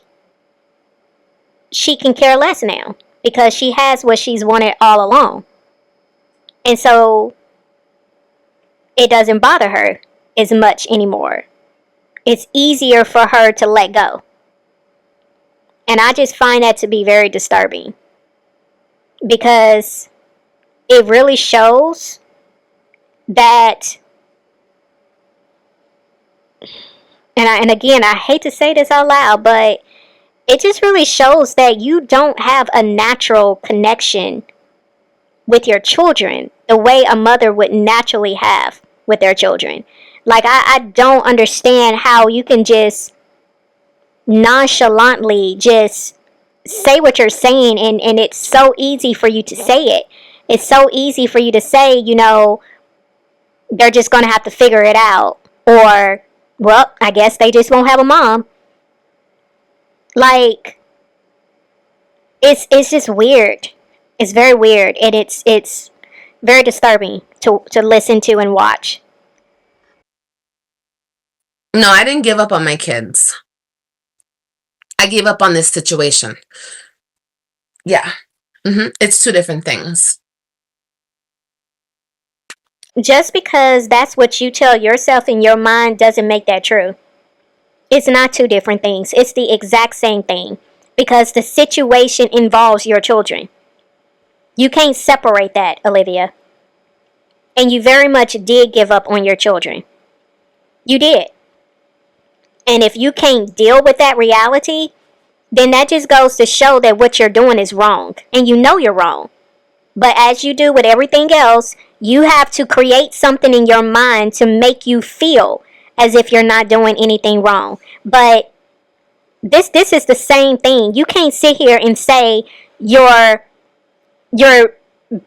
she can care less now because she has what she's wanted all along. And so it doesn't bother her as much anymore. It's easier for her to let go. And I just find that to be very disturbing because it really shows that, and again, I hate to say this out loud, but it just really shows that you don't have a natural connection with your children the way a mother would naturally have with their children. Like, I don't understand how you can just nonchalantly just say what you're saying, and it's so easy for you to say it. It's so easy for you to say, you know, they're just going to have to figure it out. Or, well, I guess they just won't have a mom. Like, it's just weird. It's very weird, and it's very disturbing to listen to and watch. No, I didn't give up on my kids. I gave up on this situation. Yeah. It's two different things. Just because that's what you tell yourself in your mind doesn't make that true. It's not two different things. It's the exact same thing because the situation involves your children. You can't separate that, Olivia. And you very much did give up on your children. You did. And if you can't deal with that reality, then that just goes to show that what you're doing is wrong. And you know you're wrong. But as you do with everything else, you have to create something in your mind to make you feel as if you're not doing anything wrong. But this is the same thing. You can't sit here and say you're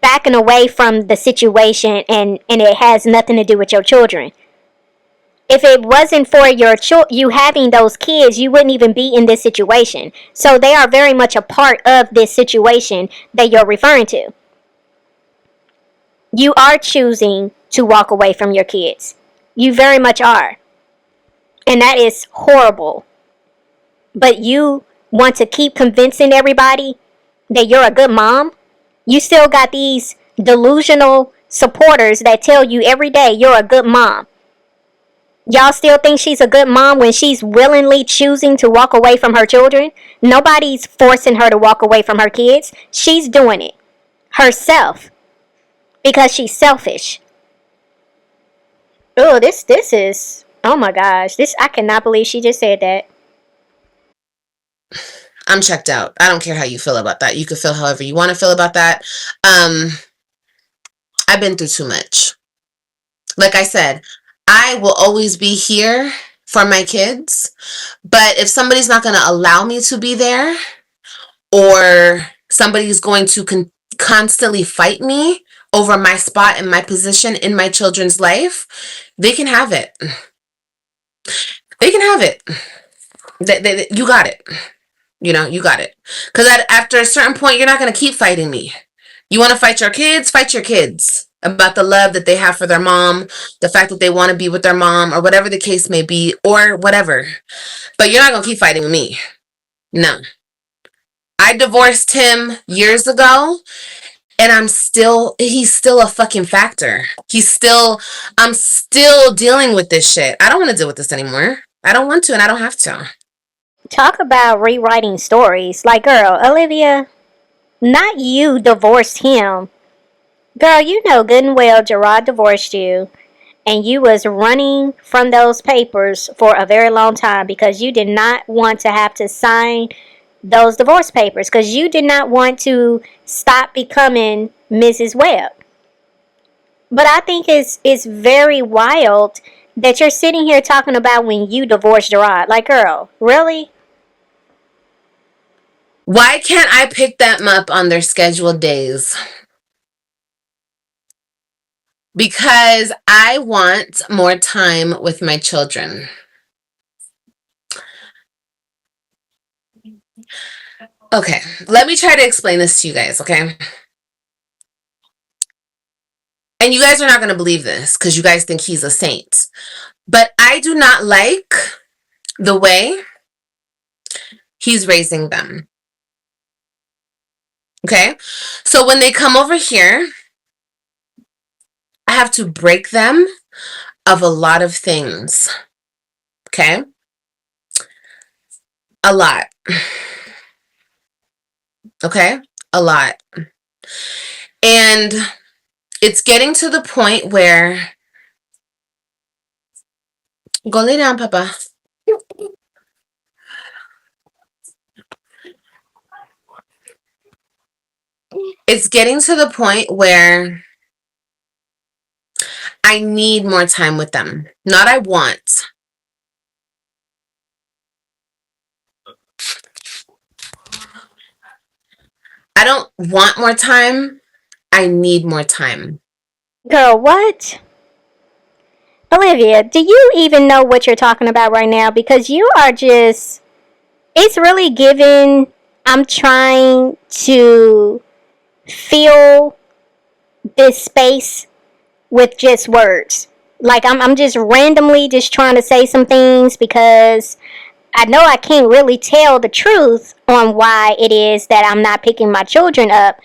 backing away from the situation and it has nothing to do with your children. If it wasn't for you having those kids, you wouldn't even be in this situation. So they are very much a part of this situation that you're referring to. You are choosing to walk away from your kids. You very much are. And that is horrible. But you want to keep convincing everybody that you're a good mom? You still got these delusional supporters that tell you every day you're a good mom. Y'all still think she's a good mom when she's willingly choosing to walk away from her children? Nobody's forcing her to walk away from her kids. She's doing it herself because she's selfish. Oh, this is, oh my gosh. I cannot believe she just said that. I'm checked out. I don't care how you feel about that. You can feel however you want to feel about that. I've been through too much. Like I said, I will always be here for my kids, but if somebody's not going to allow me to be there, or somebody's going to constantly fight me over my spot and my position in my children's life, they can have it. They can have it. You got it. You got it. Because after a certain point, you're not going to keep fighting me. You want to fight your kids about the love that they have for their mom, the fact that they want to be with their mom, or whatever the case may be, or whatever. But you're not going to keep fighting with me. No. I divorced him years ago, and he's still a fucking factor. I'm still dealing with this shit. I don't want to deal with this anymore. I don't want to, and I don't have to. Talk about rewriting stories. Like, girl, Olivia, not you divorced him. Girl, you know good and well Gerard divorced you, and you was running from those papers for a very long time because you did not want to have to sign those divorce papers because you did not want to stop becoming Mrs. Webb. But I think it's very wild that you're sitting here talking about when you divorced Gerard. Like, girl, really? Why can't I pick them up on their scheduled days? Because I want more time with my children. Okay, let me try to explain this to you guys, okay? And you guys are not going to believe this because you guys think he's a saint. But I do not like the way he's raising them. Okay? So when they come over here, I have to break them of a lot of things. Okay? A lot. Okay? A lot. And it's getting to the point where... Go lay down, Papa. It's getting to the point where I need more time with them. Not I want. I don't want more time. I need more time. Girl, what? Olivia, do you even know what you're talking about right now? Because you are just... It's really giving... I'm trying to fill this space with just words. Like, I'm just randomly just trying to say some things because I know I can't really tell the truth on why it is that I'm not picking my children up.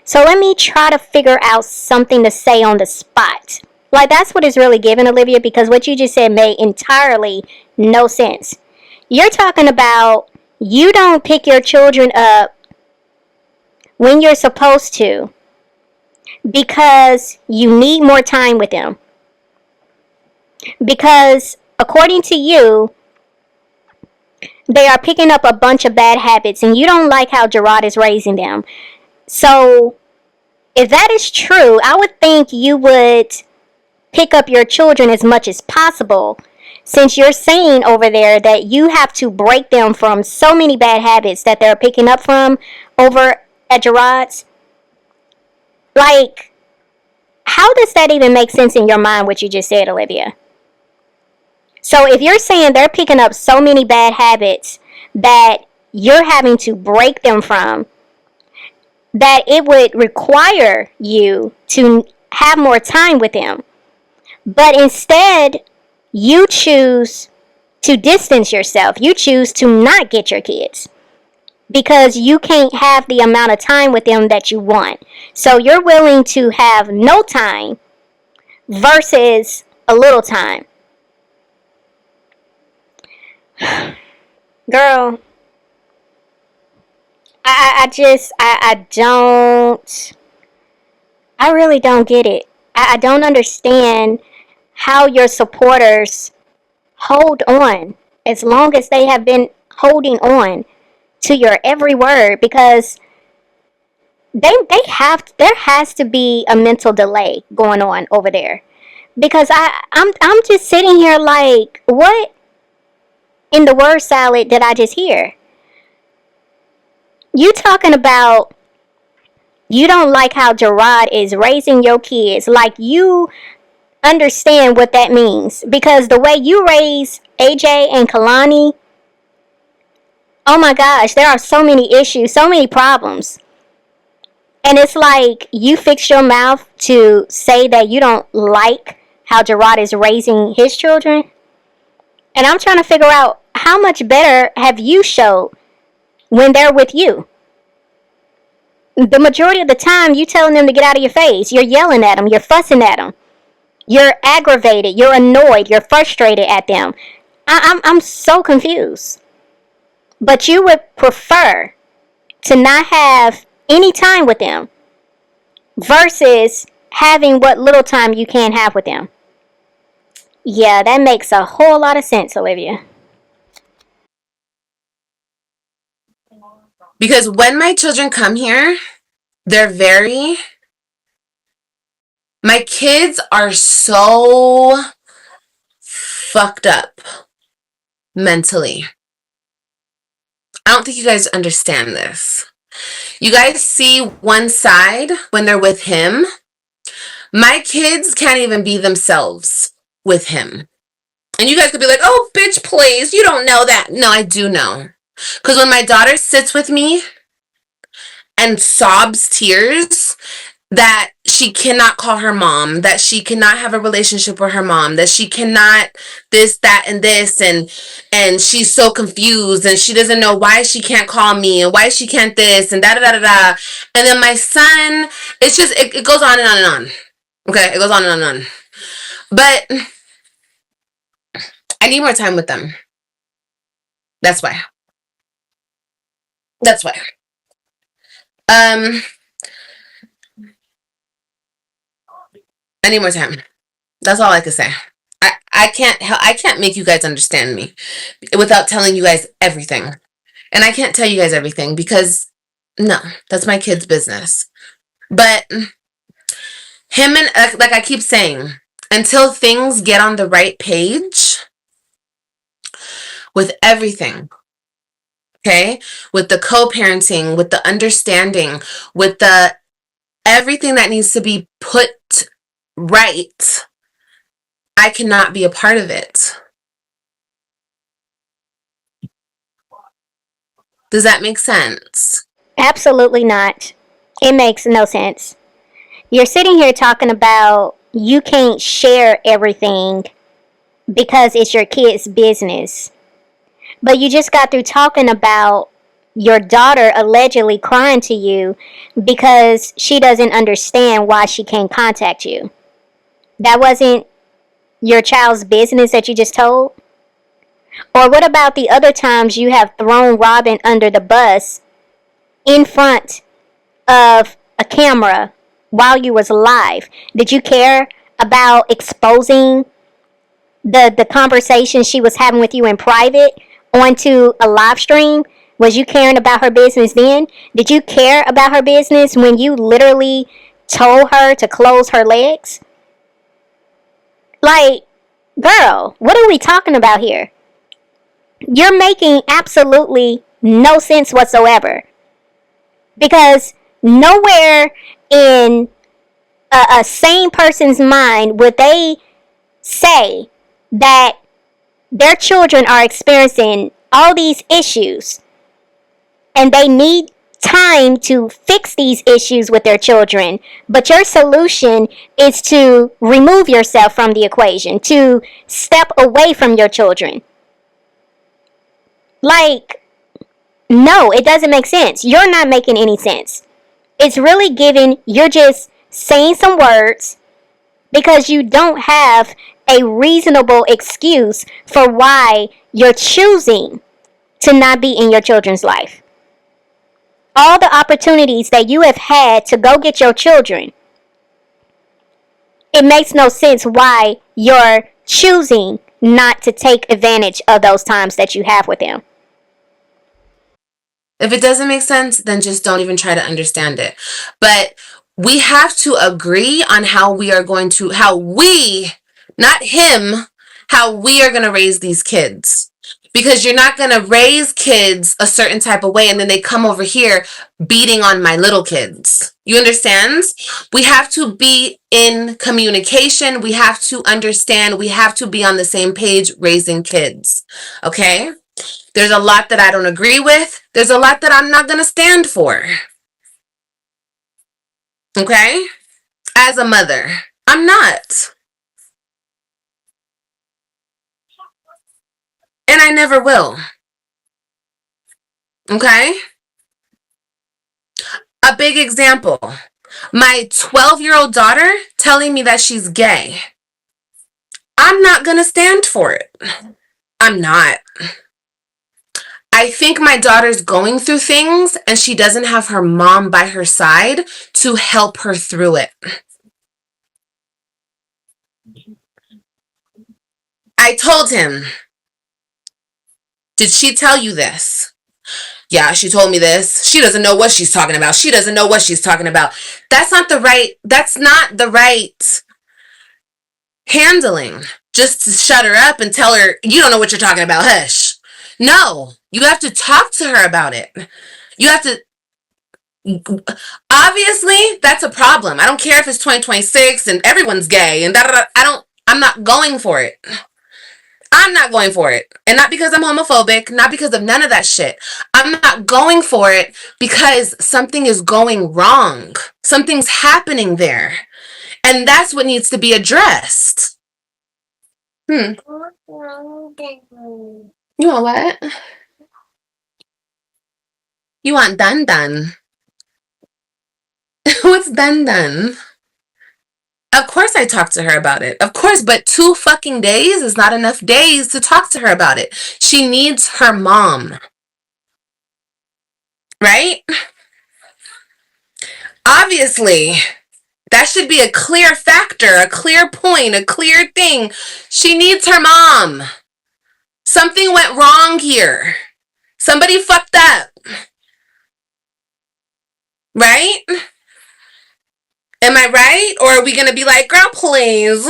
So let me try to figure out something to say on the spot. Like, that's what it's really giving, Olivia, because what you just said made entirely no sense. You're talking about you don't pick your children up when you're supposed to because you need more time with them. Because according to you, they are picking up a bunch of bad habits, and you don't like how Gerard is raising them. So, if that is true, I would think you would pick up your children as much as possible, since you're saying over there that you have to break them from so many bad habits that they're picking up from over at Gerard's. Like, how does that even make sense in your mind, what you just said, Olivia? So if you're saying they're picking up so many bad habits that you're having to break them from, that it would require you to have more time with them. But instead, you choose to distance yourself. You choose to not get your kids because you can't have the amount of time with them that you want. So you're willing to have no time versus a little time. Girl, I really don't get it. I don't understand how your supporters hold on as long as they have been holding on to your every word, because there has to be a mental delay going on over there, because I'm just sitting here like, what in the word salad did I just hear? You talking about you don't like how Gerard is raising your kids, like you understand what that means, because the way you raise AJ and Kalani, oh my gosh, there are so many issues, so many problems. And it's like you fix your mouth to say that you don't like how Gerard is raising his children. And I'm trying to figure out how much better have you showed when they're with you. The majority of the time, you telling them to get out of your face. You're yelling at them. You're fussing at them. You're aggravated. You're annoyed. You're frustrated at them. I'm so confused. But you would prefer to not have any time with them versus having what little time you can have with them. Yeah, that makes a whole lot of sense, Olivia. Because when my children come here, they're very... My kids are so fucked up mentally. I don't think you guys understand this. You guys see one side when they're with him. My kids can't even be themselves with him. And you guys could be like, oh, bitch, please, you don't know that. No, I do know. Because when my daughter sits with me and sobs tears that she cannot call her mom, that she cannot have a relationship with her mom, that she cannot this, that, and this, and she's so confused, and she doesn't know why she can't call me, and why she can't this, and da-da-da-da-da. And then my son, it's just, it goes on and on and on. Okay, it goes on and on and on. But I need more time with them. That's why. That's why. I need more time. That's all I can say. I can't make you guys understand me without telling you guys everything. And I can't tell you guys everything because no, that's my kid's business. But him and, like I keep saying, until things get on the right page with everything, okay? With the co-parenting, with the understanding, with the everything that needs to be put right, I cannot be a part of it. Does that make sense? Absolutely not. It makes no sense. You're sitting here talking about you can't share everything because it's your kid's business. But you just got through talking about your daughter allegedly crying to you because she doesn't understand why she can't contact you. That wasn't your child's business that you just told? Or what about the other times you have thrown Robyn under the bus in front of a camera while you was live? Did you care about exposing the conversation she was having with you in private onto a live stream, was you caring about her business then? Did you care about her business when you literally told her to close her legs? Like, girl, what are we talking about here? You're making absolutely no sense whatsoever. Because nowhere in a sane person's mind would they say that their children are experiencing all these issues and they need time to fix these issues with their children, but your solution is to remove yourself from the equation, to step away from your children. Like, no, it doesn't make sense. You're not making any sense. It's really giving, you're just saying some words because you don't have a reasonable excuse for why you're choosing to not be in your children's life. All the opportunities that you have had to go get your children, it makes no sense why you're choosing not to take advantage of those times that you have with them. If it doesn't make sense, then just don't even try to understand it. But we have to agree on how we, not him, how we are going to raise these kids. Because you're not going to raise kids a certain type of way and then they come over here beating on my little kids. You understand? We have to be in communication. We have to understand. We have to be on the same page raising kids. Okay? There's a lot that I don't agree with. There's a lot that I'm not going to stand for. Okay? As a mother, I'm not. And I never will. Okay? A big example. My 12-year-old daughter telling me that she's gay. I'm not going to stand for it. I'm not. I think my daughter's going through things and she doesn't have her mom by her side to help her through it. I told him, did she tell you this? Yeah, she told me this. She doesn't know what she's talking about. She doesn't know what she's talking about. That's not the right handling. Just to shut her up and tell her, you don't know what you're talking about, hush. No, you have to talk to her about it. You have to, obviously, that's a problem. I don't care if it's 2026 and everyone's gay and I'm not going for it. I'm not going for it. And not because I'm homophobic, not because of none of that shit. I'm not going for it because something is going wrong. Something's happening there. And that's what needs to be addressed. You want what? You want dun. What's dun? Of course I talked to her about it. Of course, but 2 fucking days is not enough days to talk to her about it. She needs her mom. Right? Obviously, that should be a clear factor, a clear point, a clear thing. She needs her mom. Something went wrong here. Somebody fucked up. Right? Am I right? Or are we going to be like, girl, please?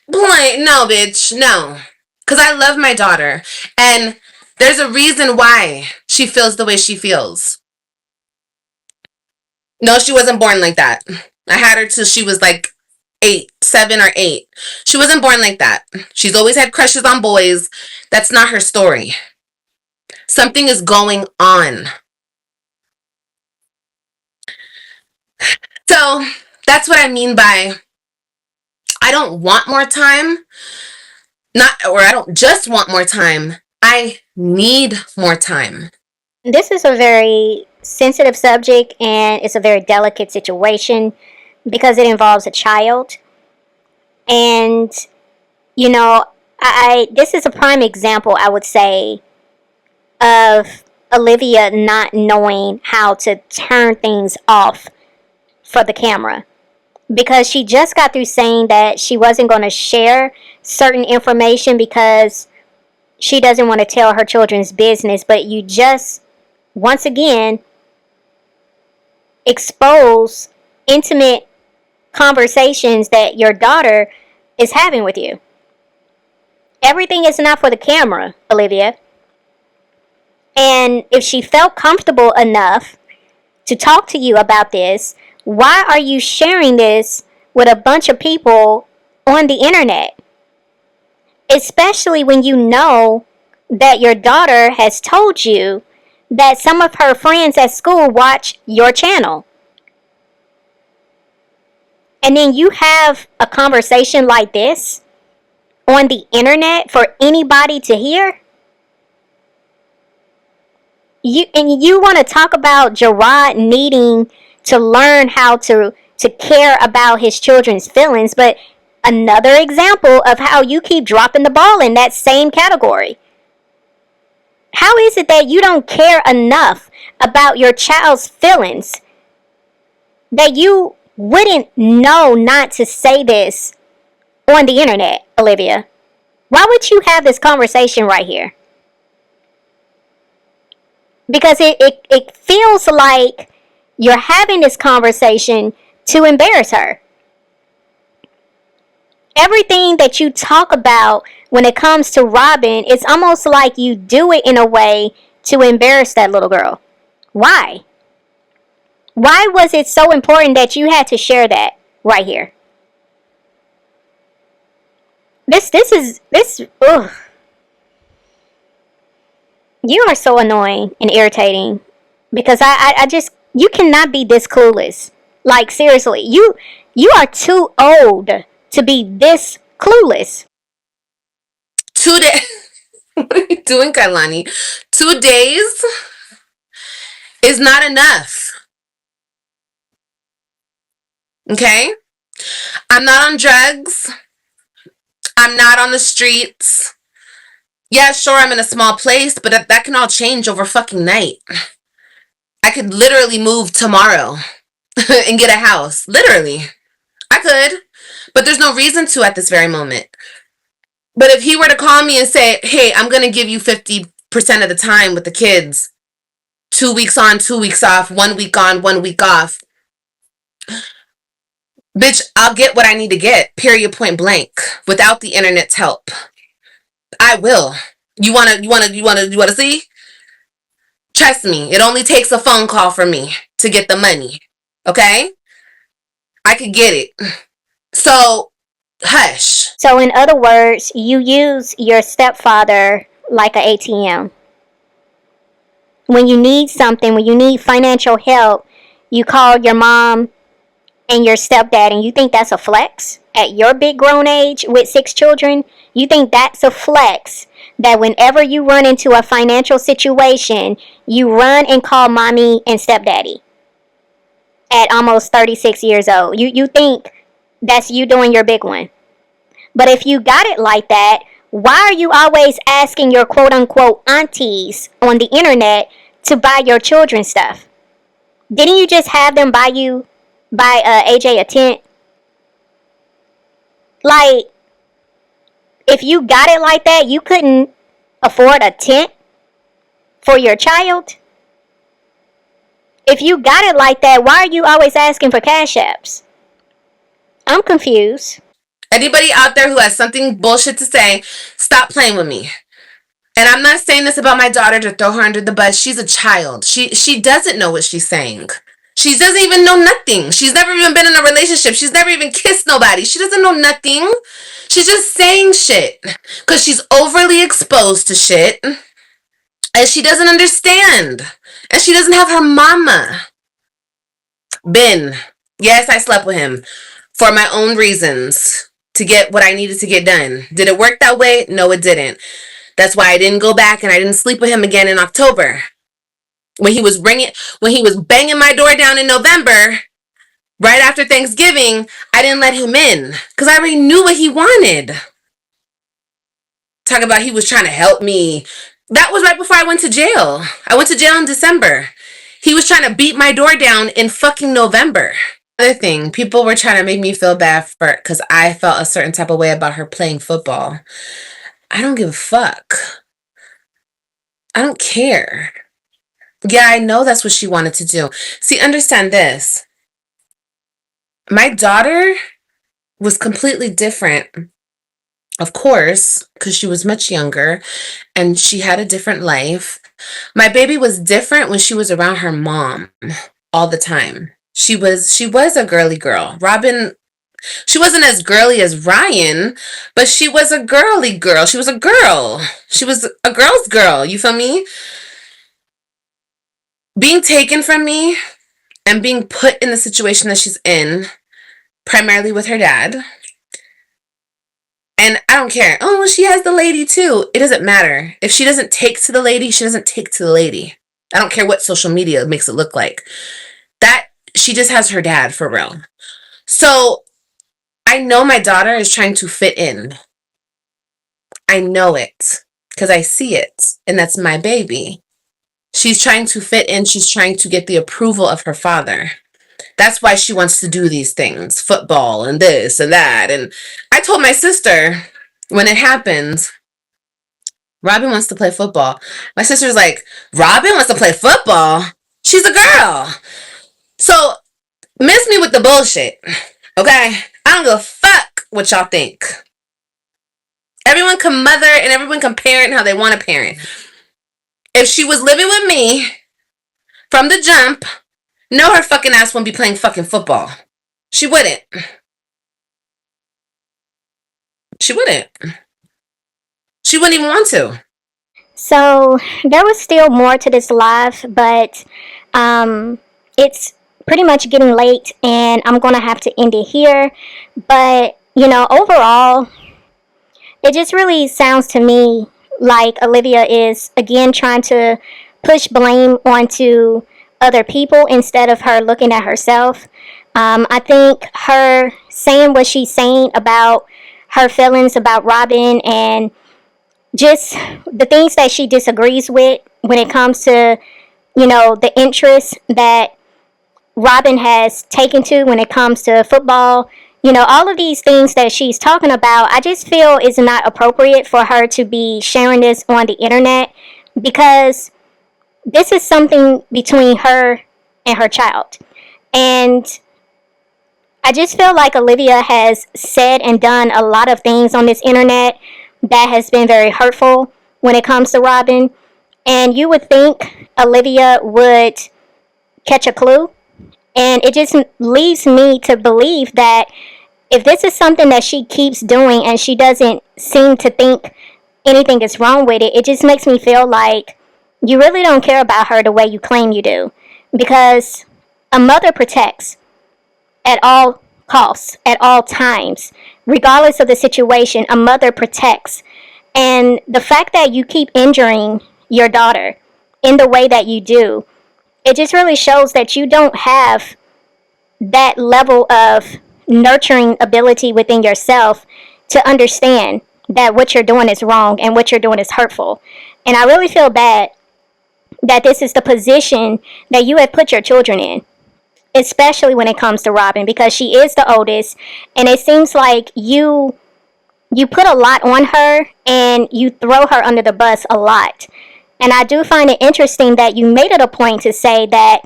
No, bitch, no. Because I love my daughter. And there's a reason why she feels the way she feels. No, she wasn't born like that. I had her till she was like 7 or 8. She wasn't born like that. She's always had crushes on boys. That's not her story. Something is going on. So that's what I mean by I don't want more time. I don't just want more time. I need more time. This is a very sensitive subject and it's a very delicate situation because it involves a child. And, you know, this is a prime example, I would say, of Olivia not knowing how to turn things off for the camera. Because she just got through saying that she wasn't going to share certain information because she doesn't want to tell her children's business, but you just, once again, expose intimate conversations that your daughter is having with you. Everything is not for the camera, Olivia. And if she felt comfortable enough to talk to you about this, why are you sharing this with a bunch of people on the internet? Especially when you know that your daughter has told you that some of her friends at school watch your channel. And then you have a conversation like this on the internet for anybody to hear? You want to talk about Gerard needing to learn how to care about his children's feelings, but another example of how you keep dropping the ball in that same category. How is it that you don't care enough about your child's feelings that you wouldn't know not to say this on the internet, Olivia? Why would you have this conversation right here? Because it feels like you're having this conversation to embarrass her. Everything that you talk about when it comes to Robyn, it's almost like you do it in a way to embarrass that little girl. Why? Why was it so important that you had to share that right here? Ugh. You are so annoying and irritating because I just, you cannot be this clueless. Like, seriously, you are too old to be this clueless. 2 days. What are you doing, Kailani? 2 days is not enough. Okay? I'm not on drugs. I'm not on the streets. Yeah, sure, I'm in a small place, but that can all change over fucking night. I could literally move tomorrow and get a house. Literally. I could. But there's no reason to at this very moment. But if he were to call me and say, hey, I'm going to give you 50% of the time with the kids, 2 weeks on, 2 weeks off, 1 week on, 1 week off, bitch, I'll get what I need to get, period, point blank, without the internet's help. I will. You wanna see? Trust me, it only takes a phone call from me to get the money. Okay? I could get it. So, hush. So in other words, you use your stepfather like an ATM. When you need something, when you need financial help, you call your mom and your stepdad, and you think that's a flex? At your big grown age with 6 children, you think that's a flex? That whenever you run into a financial situation, you run and call mommy and stepdaddy at almost 36 years old. You think that's you doing your big one. But if you got it like that, why are you always asking your quote-unquote aunties on the internet to buy your children stuff? Didn't you just have them buy AJ a tent? Like, if you got it like that, you couldn't afford a tent for your child? If you got it like that, why are you always asking for cash apps? I'm confused. Anybody out there who has something bullshit to say, stop playing with me. And I'm not saying this about my daughter to throw her under the bus. She's a child. She doesn't know what she's saying. She doesn't even know nothing. She's never even been in a relationship. She's never even kissed nobody. She doesn't know nothing. She's just saying shit. Because she's overly exposed to shit. And she doesn't understand. And she doesn't have her mama. Ben. Yes, I slept with him. For my own reasons. To get what I needed to get done. Did it work that way? No, it didn't. That's why I didn't go back and I didn't sleep with him again in October. When he was banging my door down in November, right after Thanksgiving, I didn't let him in because I already knew what he wanted. Talk about he was trying to help me. That was right before I went to jail. I went to jail in December. He was trying to beat my door down in fucking November. Other thing, people were trying to make me feel bad for because I felt a certain type of way about her playing football. I don't give a fuck. I don't care. Yeah, I know that's what she wanted to do. See, understand this. My daughter was completely different, of course, because she was much younger and she had a different life. My baby was different when she was around her mom all the time. She was a girly girl. Robyn, she wasn't as girly as Ryan, but she was a girly girl. She was a girl. She was a girl's girl. You feel me? Being taken from me and being put in the situation that she's in, primarily with her dad. And I don't care. Oh, well, she has the lady too. It doesn't matter. If she doesn't take to the lady, she doesn't take to the lady. I don't care what social media makes it look like. That she just has her dad for real. So I know my daughter is trying to fit in. I know it because I see it, and that's my baby. She's trying to fit in. She's trying to get the approval of her father. That's why she wants to do these things, football and this and that. And I told my sister when it happened, Robyn wants to play football. My sister's like, Robyn wants to play football? She's a girl. So miss me with the bullshit, okay? I don't give a fuck what y'all think. Everyone can mother and everyone can parent how they want to parent. If she was living with me from the jump, no, her fucking ass wouldn't be playing fucking football. She wouldn't. She wouldn't. She wouldn't even want to. So there was still more to this live, but it's pretty much getting late and I'm going to have to end it here. But, overall, it just really sounds to me like Olivia is, again, trying to push blame onto other people instead of her looking at herself. I think her saying what she's saying about her feelings about Robyn and just the things that she disagrees with when it comes to, the interest that Robyn has taken to when it comes to football. All of these things that she's talking about, I just feel is not appropriate for her to be sharing this on the internet because this is something between her and her child. And I just feel like Olivia has said and done a lot of things on this internet that has been very hurtful when it comes to Robyn. And you would think Olivia would catch a clue. And it just leaves me to believe that if this is something that she keeps doing and she doesn't seem to think anything is wrong with it, it just makes me feel like you really don't care about her the way you claim you do. Because a mother protects at all costs, at all times. Regardless of the situation, a mother protects. And the fact that you keep injuring your daughter in the way that you do, it just really shows that you don't have that level of nurturing ability within yourself to understand that what you're doing is wrong and what you're doing is hurtful. And I really feel bad that this is the position that you have put your children in, especially when it comes to Robyn, because she is the oldest, and it seems like you put a lot on her and you throw her under the bus a lot. And I do find it interesting that you made it a point to say that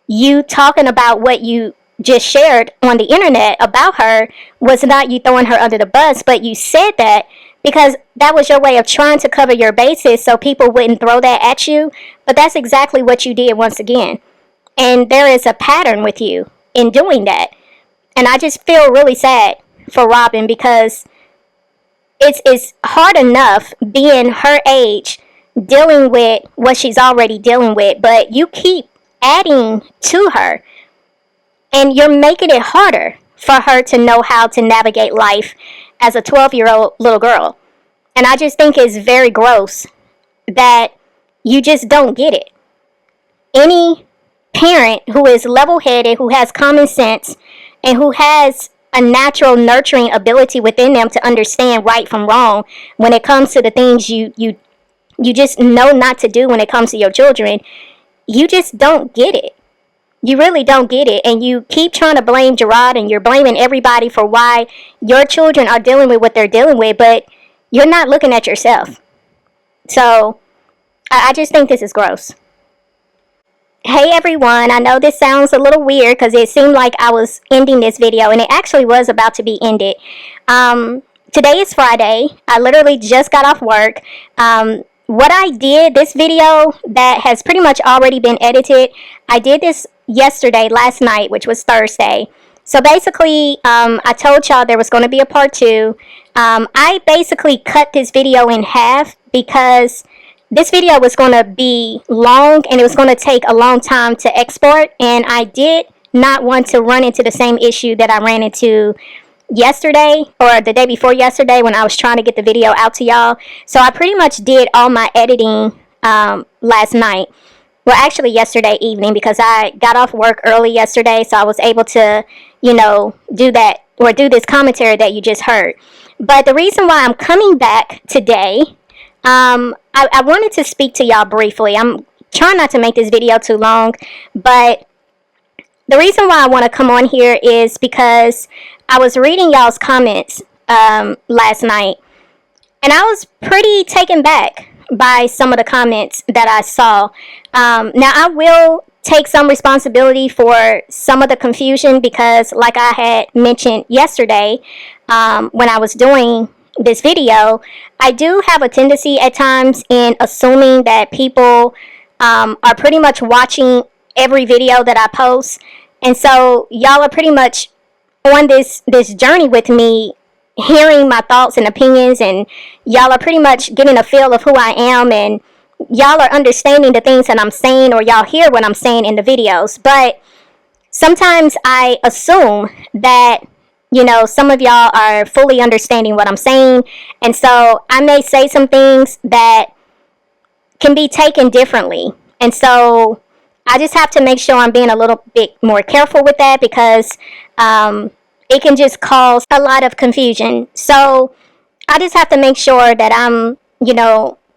you talking about what you just shared on the internet about her was not you throwing her under the bus, but you said that because that was your way of trying to cover your bases so people wouldn't throw that at you. But that's exactly what you did once again. And there is a pattern with you in doing that. And I just feel really sad for Robyn because it's hard enough being her age, dealing with what she's already dealing with, but you keep adding to her. And you're making it harder for her to know how to navigate life as a 12-year-old little girl. And I just think it's very gross that you just don't get it. Any parent who is level-headed, who has common sense, and who has a natural nurturing ability within them to understand right from wrong when it comes to the things you just know not to do when it comes to your children, you just don't get it. You really don't get it. And you keep trying to blame Gerard and you're blaming everybody for why your children are dealing with what they're dealing with, but you're not looking at yourself. So I just think this is gross. Hey everyone, I know this sounds a little weird because it seemed like I was ending this video, and it actually was about to be ended. Today is Friday. I literally just got off work. What I did, this video that has pretty much already been edited, I did this yesterday, last night, which was Thursday. So basically, I told y'all there was going to be a part 2. I basically cut this video in half because this video was going to be long and it was going to take a long time to export, and I did not want to run into the same issue that I ran into yesterday or the day before yesterday when I was trying to get the video out to y'all. So I pretty much did all my editing last night. Well, actually yesterday evening, because I got off work early yesterday, so I was able to, do that or do this commentary that you just heard. But the reason why I'm coming back today, I wanted to speak to y'all briefly. I'm trying not to make this video too long, but the reason why I want to come on here is because I was reading y'all's comments last night, and I was pretty taken back by some of the comments that I saw. Now, I will take some responsibility for some of the confusion because, like I had mentioned yesterday when I was doing this video, I do have a tendency at times in assuming that people are pretty much watching every video that I post, and so y'all are pretty much on this journey with me, hearing my thoughts and opinions, and y'all are pretty much getting a feel of who I am, and y'all are understanding the things that I'm saying, or y'all hear what I'm saying in the videos. But sometimes I assume that some of y'all are fully understanding what I'm saying, and so I may say some things that can be taken differently, and so I just have to make sure I'm being a little bit more careful with that because it can just cause a lot of confusion. So I just have to make sure that I'm,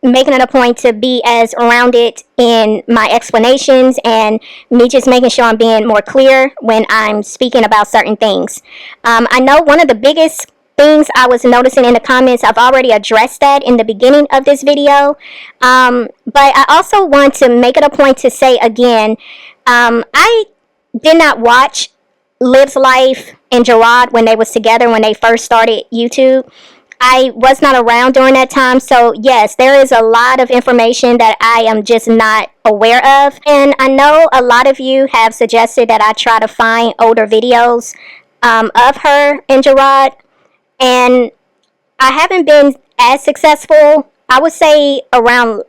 making it a point to be as rounded in my explanations, and me just making sure I'm being more clear when I'm speaking about certain things. I know one of the biggest things I was noticing in the comments, I've already addressed that in the beginning of this video, but I also want to make it a point to say again, I did not watch Liv's Life and Gerard when they was together, when they first started YouTube. I was not around during that time, so yes, there is a lot of information that I am just not aware of, and I know a lot of you have suggested that I try to find older videos of her and Gerard, and I haven't been as successful. I would say around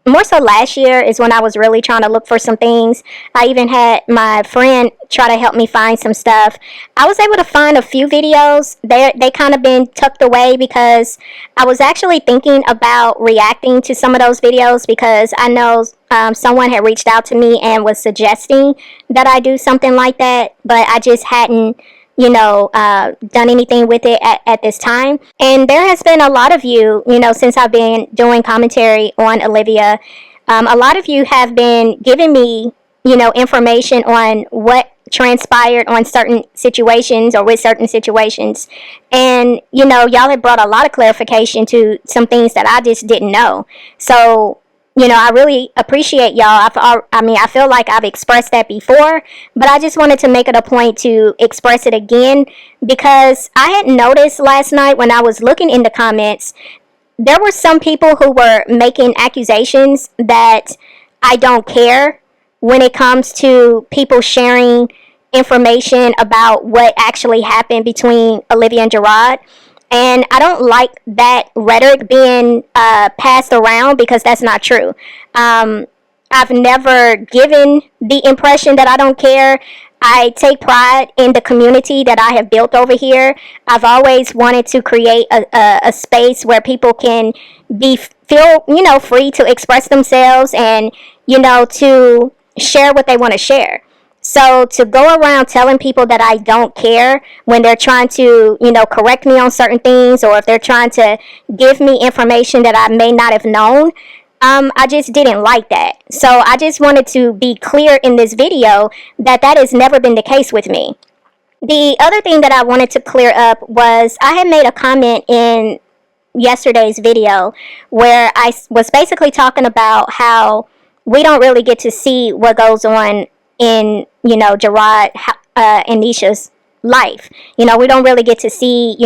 more so last year is when I was really trying to look for some things. I even had my friend try to help me find some stuff. I was able to find a few videos. They kind of been tucked away because I was actually thinking about reacting to some of those videos because I know someone had reached out to me and was suggesting that I do something like that, but I just hadn't done anything with it at this time. And there has been a lot of you, since I've been doing commentary on Olivia, a lot of you have been giving me, information on what transpired on certain situations or with certain situations. And, y'all have brought a lot of clarification to some things that I just didn't know. So, I really appreciate y'all. I feel like I've expressed that before, but I just wanted to make it a point to express it again because I had noticed last night when I was looking in the comments, there were some people who were making accusations that I don't care when it comes to people sharing information about what actually happened between Olivia and Gerard. And I don't like that rhetoric being passed around because that's not true. I've never given the impression that I don't care. I take pride in the community that I have built over here. I've always wanted to create a space where people can feel free to express themselves and, to share what they want to share. So to go around telling people that I don't care when they're trying to, correct me on certain things, or if they're trying to give me information that I may not have known, I just didn't like that. So I just wanted to be clear in this video that that has never been the case with me. The other thing that I wanted to clear up was I had made a comment in yesterday's video, where I was basically talking about how we don't really get to see what goes on in, Gerard and Nisha's life. We don't really get to see,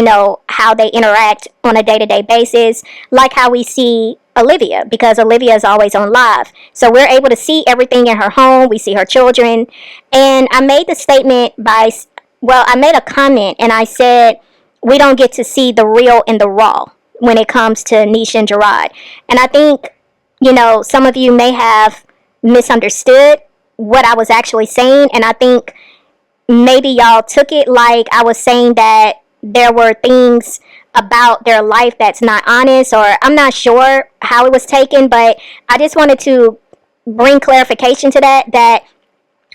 how they interact on a day-to-day basis, like how we see Olivia, because Olivia is always on live. So we're able to see everything in her home. We see her children. And I made the statement I made a comment and I said, we don't get to see the real and the raw when it comes to Nisha and Gerard. And I think, some of you may have misunderstood what I was actually saying. And I think maybe y'all took it like I was saying that there were things about their life that's not honest, or I'm not sure how it was taken, but I just wanted to bring clarification to that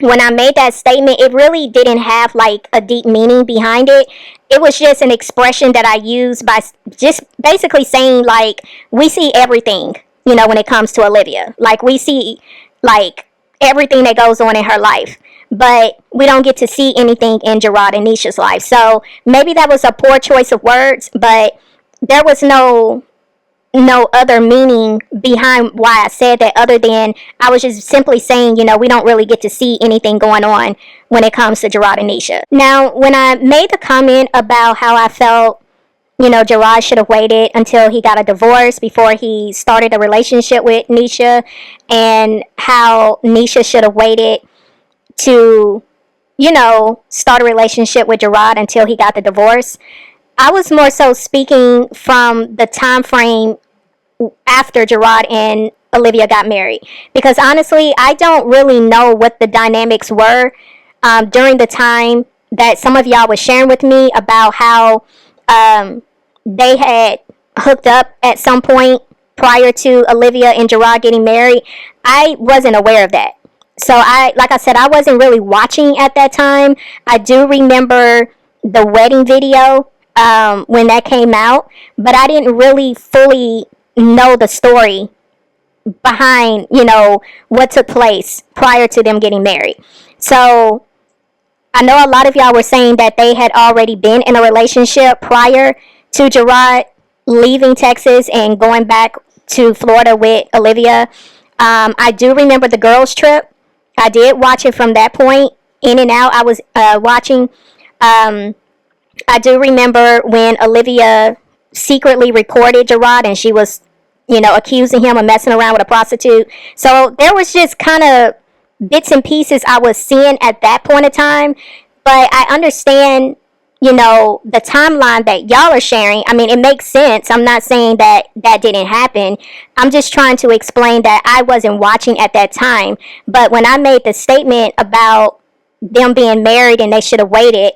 when I made that statement, it really didn't have like a deep meaning behind it. It was just an expression that I used by just basically saying, like, we see everything, when it comes to Olivia. Like, we see like everything that goes on in her life, but we don't get to see anything in Gerard and Nisha's life. So maybe that was a poor choice of words, but there was no other meaning behind why I said that, other than I was just simply saying, we don't really get to see anything going on when it comes to Gerard and Nisha. Now, when I made the comment about how I felt, Gerard should have waited until he got a divorce before he started a relationship with Nisha, and how Nisha should have waited to, start a relationship with Gerard until he got the divorce, I was more so speaking from the time frame after Gerard and Olivia got married. Because honestly, I don't really know what the dynamics were during the time that some of y'all was sharing with me about how they had hooked up at some point prior to Olivia and Gerard getting married. I wasn't aware of that. So like I said, I wasn't really watching at that time. I do remember the wedding video when that came out, but I didn't really fully know the story behind, what took place prior to them getting married. So I know a lot of y'all were saying that they had already been in a relationship prior to Gerard leaving Texas and going back to Florida with Olivia. I do remember the girls' trip. I did watch it from that point, in and out. I was watching. I do remember when Olivia secretly recorded Gerard and she was, accusing him of messing around with a prostitute. So there was just kind of bits and pieces I was seeing at that point in time. But I understand, the timeline that y'all are sharing. I mean, it makes sense. I'm not saying that that didn't happen. I'm just trying to explain that I wasn't watching at that time. But when I made the statement about them being married and they should have waited,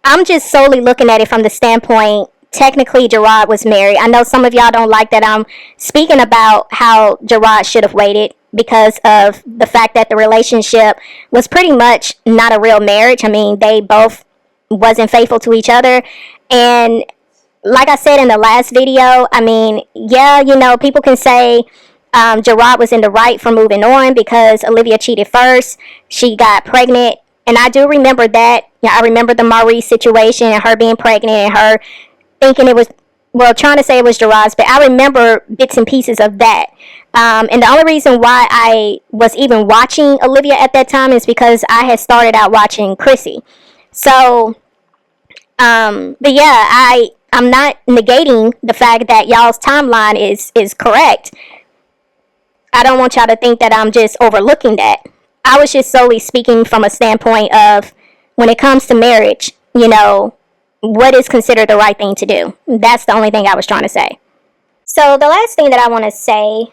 I'm just solely looking at it from the standpoint, technically Gerard was married. I know some of y'all don't like that I'm speaking about how Gerard should have waited because of the fact that the relationship was pretty much not a real marriage. I mean, they both wasn't faithful to each other. And like I said in the last video, I mean, yeah, people can say Gerard was in the right for moving on because Olivia cheated first. She got pregnant. And I do remember that. Yeah, I remember the Maurice situation and her being pregnant and her thinking it was, trying to say it was Gerard's, but I remember bits and pieces of that. And the only reason why I was even watching Olivia at that time is because I had started out watching Chrissy. So, but yeah, I'm not negating the fact that y'all's timeline is correct. I don't want y'all to think that I'm just overlooking that. I was just solely speaking from a standpoint of when it comes to marriage, what is considered the right thing to do. That's the only thing I was trying to say. So the last thing that I want to say,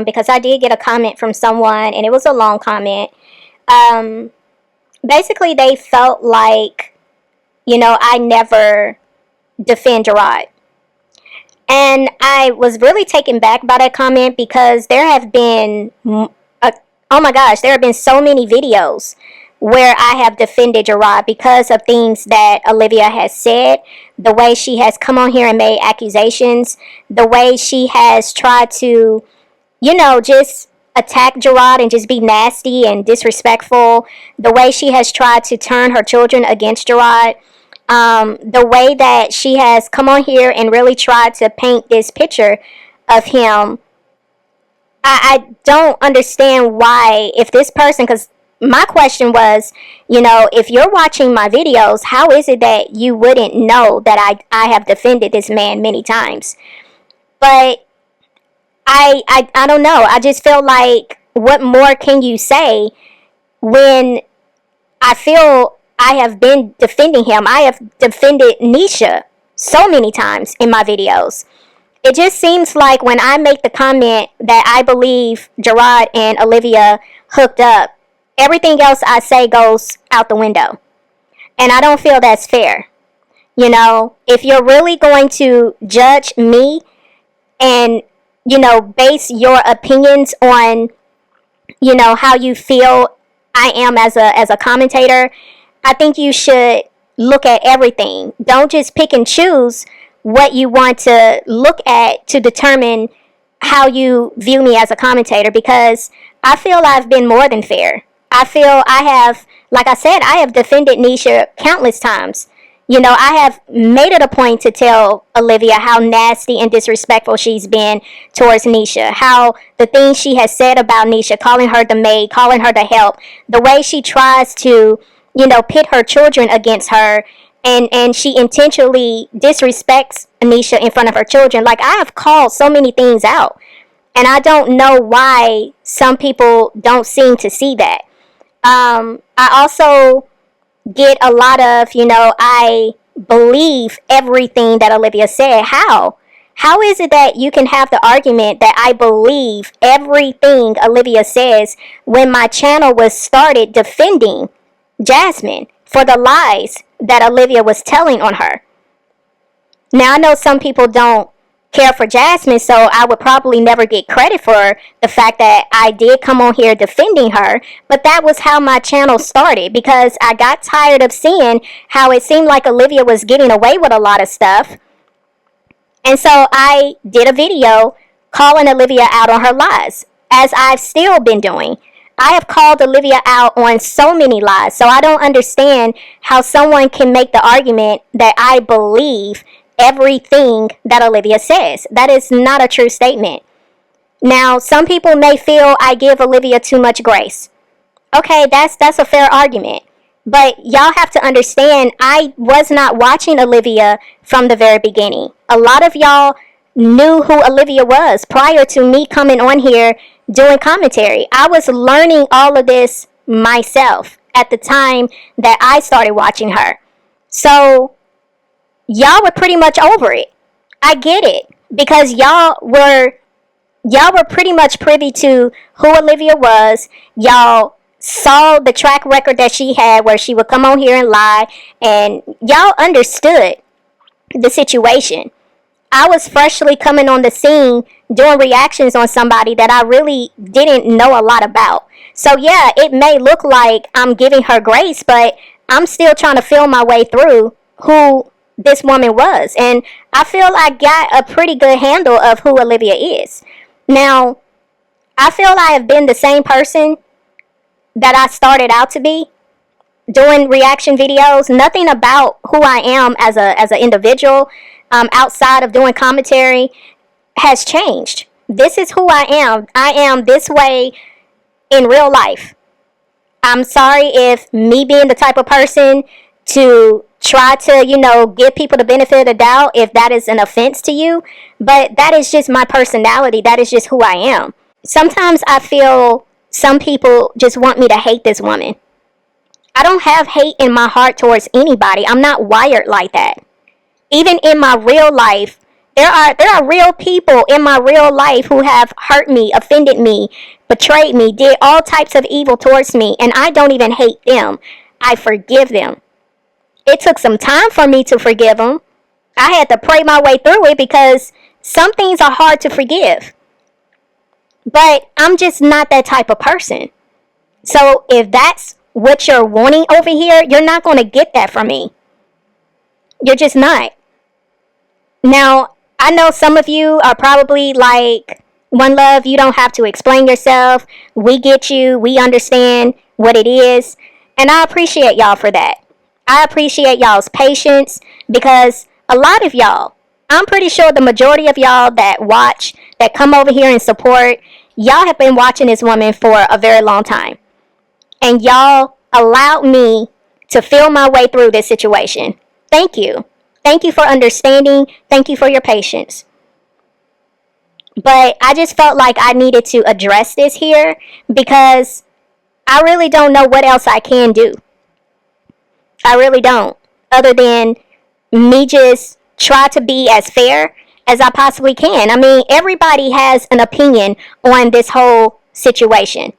because I did get a comment from someone, and it was a long comment. Basically, they felt like, I never defend Gerard. And I was really taken back by that comment because there have been, oh my gosh, there have been so many videos where I have defended Gerard because of things that Olivia has said, the way she has come on here and made accusations, the way she has tried to, just attack Gerard and just be nasty and disrespectful, the way she has tried to turn her children against Gerard. The way that she has come on here and really tried to paint this picture of him, I don't understand why, if this person, because my question was, if you're watching my videos, how is it that you wouldn't know that I have defended this man many times? But I don't know. I just feel like, what more can you say when I feel I have been defending him? I have defended Nisha so many times in my videos. It just seems like when I make the comment that I believe Gerard and Olivia hooked up, everything else I say goes out the window. And I don't feel that's fair. If you're really going to judge me and, base your opinions on, how you feel I am as a commentator, I think you should look at everything. Don't just pick and choose what you want to look at to determine how you view me as a commentator, because I feel I've been more than fair. I feel I have, like I said, I have defended Nisha countless times. I have made it a point to tell Olivia how nasty and disrespectful she's been towards Nisha, how the things she has said about Nisha, calling her the maid, calling her the help, the way she tries to, pit her children against her, and she intentionally disrespects Anisha in front of her children. Like, I have called so many things out, and I don't know why some people don't seem to see that. I also get a lot of, I believe everything that Olivia said. How? How is it that you can have the argument that I believe everything Olivia says when my channel was started defending Jasmine for the lies that Olivia was telling on her? Now, I know some people don't care for Jasmine, so I would probably never get credit for the fact that I did come on here defending her, but that was how my channel started, because I got tired of seeing how it seemed like Olivia was getting away with a lot of stuff. And so I did a video calling Olivia out on her lies, as I've still been doing. I have called Olivia out on so many lies, so I don't understand how someone can make the argument that I believe everything that Olivia says. That is not a true statement. Now, some people may feel I give Olivia too much grace. Okay, that's a fair argument. But y'all have to understand, I was not watching Olivia from the very beginning. A lot of y'all knew who Olivia was prior to me coming on here doing commentary. I was learning all of this myself at the time that I started watching her. So y'all were pretty much over it. I get it, because y'all were pretty much privy to who Olivia was. Y'all saw the track record that she had, where she would come on here and lie, and y'all understood the situation. I was freshly coming on the scene doing reactions on somebody that I really didn't know a lot about. So yeah, it may look like I'm giving her grace, but I'm still trying to feel my way through who this woman was. And I feel I got a pretty good handle of who Olivia is. Now, I feel I have been the same person that I started out to be, doing reaction videos. Nothing about who I am as an individual, outside of doing commentary, has changed. This is who I am. I am this way in real life. I'm sorry if me being the type of person to try to, give people the benefit of the doubt, if that is an offense to you, but that is just my personality. That is just who I am. Sometimes I feel some people just want me to hate this woman. I don't have hate in my heart towards anybody. I'm not wired like that. Even in my real life, there are real people in my real life who have hurt me, offended me, betrayed me, did all types of evil towards me, and I don't even hate them. I forgive them. It took some time for me to forgive them. I had to pray my way through it, because some things are hard to forgive. But I'm just not that type of person. So if that's what you're wanting over here, you're not going to get that from me. You're just not. Now, I know some of you are probably like, OneLove, you don't have to explain yourself. We get you. We understand what it is. And I appreciate y'all for that. I appreciate y'all's patience because a lot of y'all, I'm pretty sure the majority of y'all that watch, that come over here and support, y'all have been watching this woman for a very long time. And y'all allowed me to feel my way through this situation. Thank you. Thank you for understanding. Thank you for your patience. But I just felt like I needed to address this here because I really don't know what else I can do. I really don't. Other than me just try to be as fair as I possibly can. I mean, everybody has an opinion on this whole situation.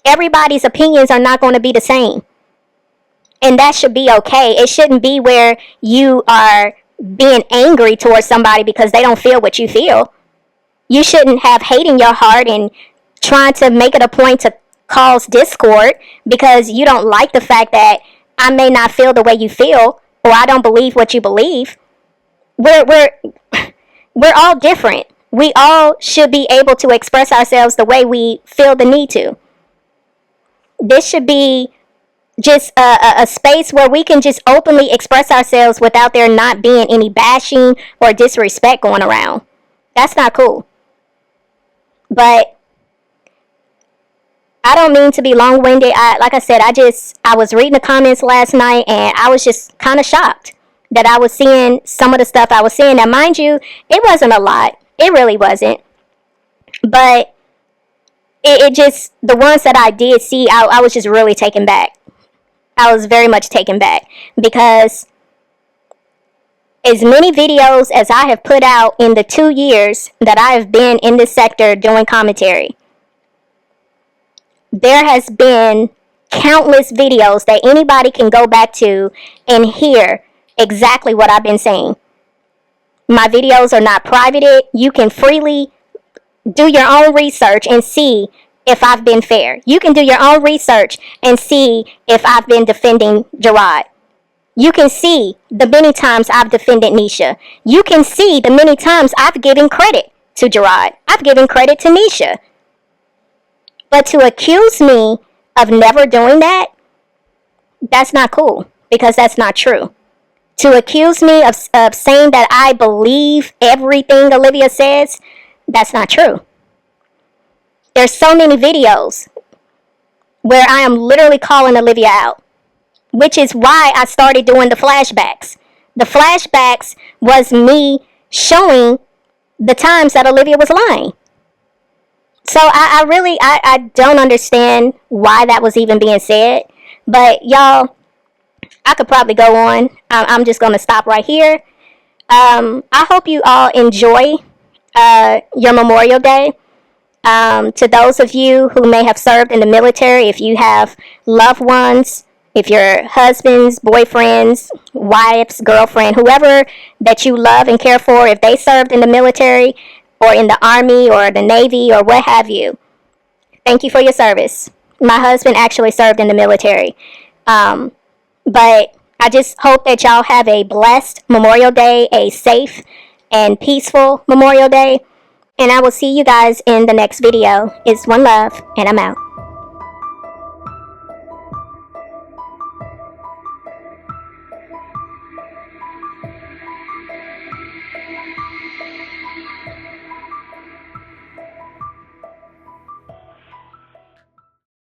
Everybody's opinions are not going to be the same. And that should be okay. It shouldn't be where you are being angry towards somebody because they don't feel what you feel. You shouldn't have hate in your heart and trying to make it a point to cause discord because you don't like the fact that I may not feel the way you feel or I don't believe what you believe. We're all different. We all should be able to express ourselves the way we feel the need to. This should be just a space where we can just openly express ourselves without there not being any bashing or disrespect going around. That's not cool. But I don't mean to be long-winded. Like I said, I was reading the comments last night and I was just kind of shocked that I was seeing some of the stuff I was seeing. Now, mind you, it wasn't a lot. It really wasn't. But it just, the ones that I did see, I was just really taken back. I was very much taken back because as many videos as I have put out in the 2 years that I have been in this sector doing commentary, there has been countless videos that anybody can go back to and hear exactly what I've been saying. My videos are not privated. You can freely do your own research and see if I've been fair. You can do your own research and see if I've been defending Gerard. You can see the many times I've defended Nisha. You can see the many times I've given credit to Gerard. I've given credit to Nisha. But to accuse me of never doing that, that's not cool because that's not true. To accuse me of saying that I believe everything Olivia says, that's not true. There's so many videos where I am literally calling Olivia out, which is why I started doing the flashbacks. The flashbacks was me showing the times that Olivia was lying. So I really don't understand why that was even being said. But y'all, I could probably go on. I'm just going to stop right here. I hope you all enjoy your Memorial Day. To those of you who may have served in the military, if you have loved ones, if your husbands, boyfriends, wives, girlfriend, whoever that you love and care for, if they served in the military or in the Army or the Navy or what have you, thank you for your service. My husband actually served in the military. But I just hope that y'all have a blessed Memorial Day, a safe and peaceful Memorial Day. And I will see you guys in the next video. It's One Love, and I'm out.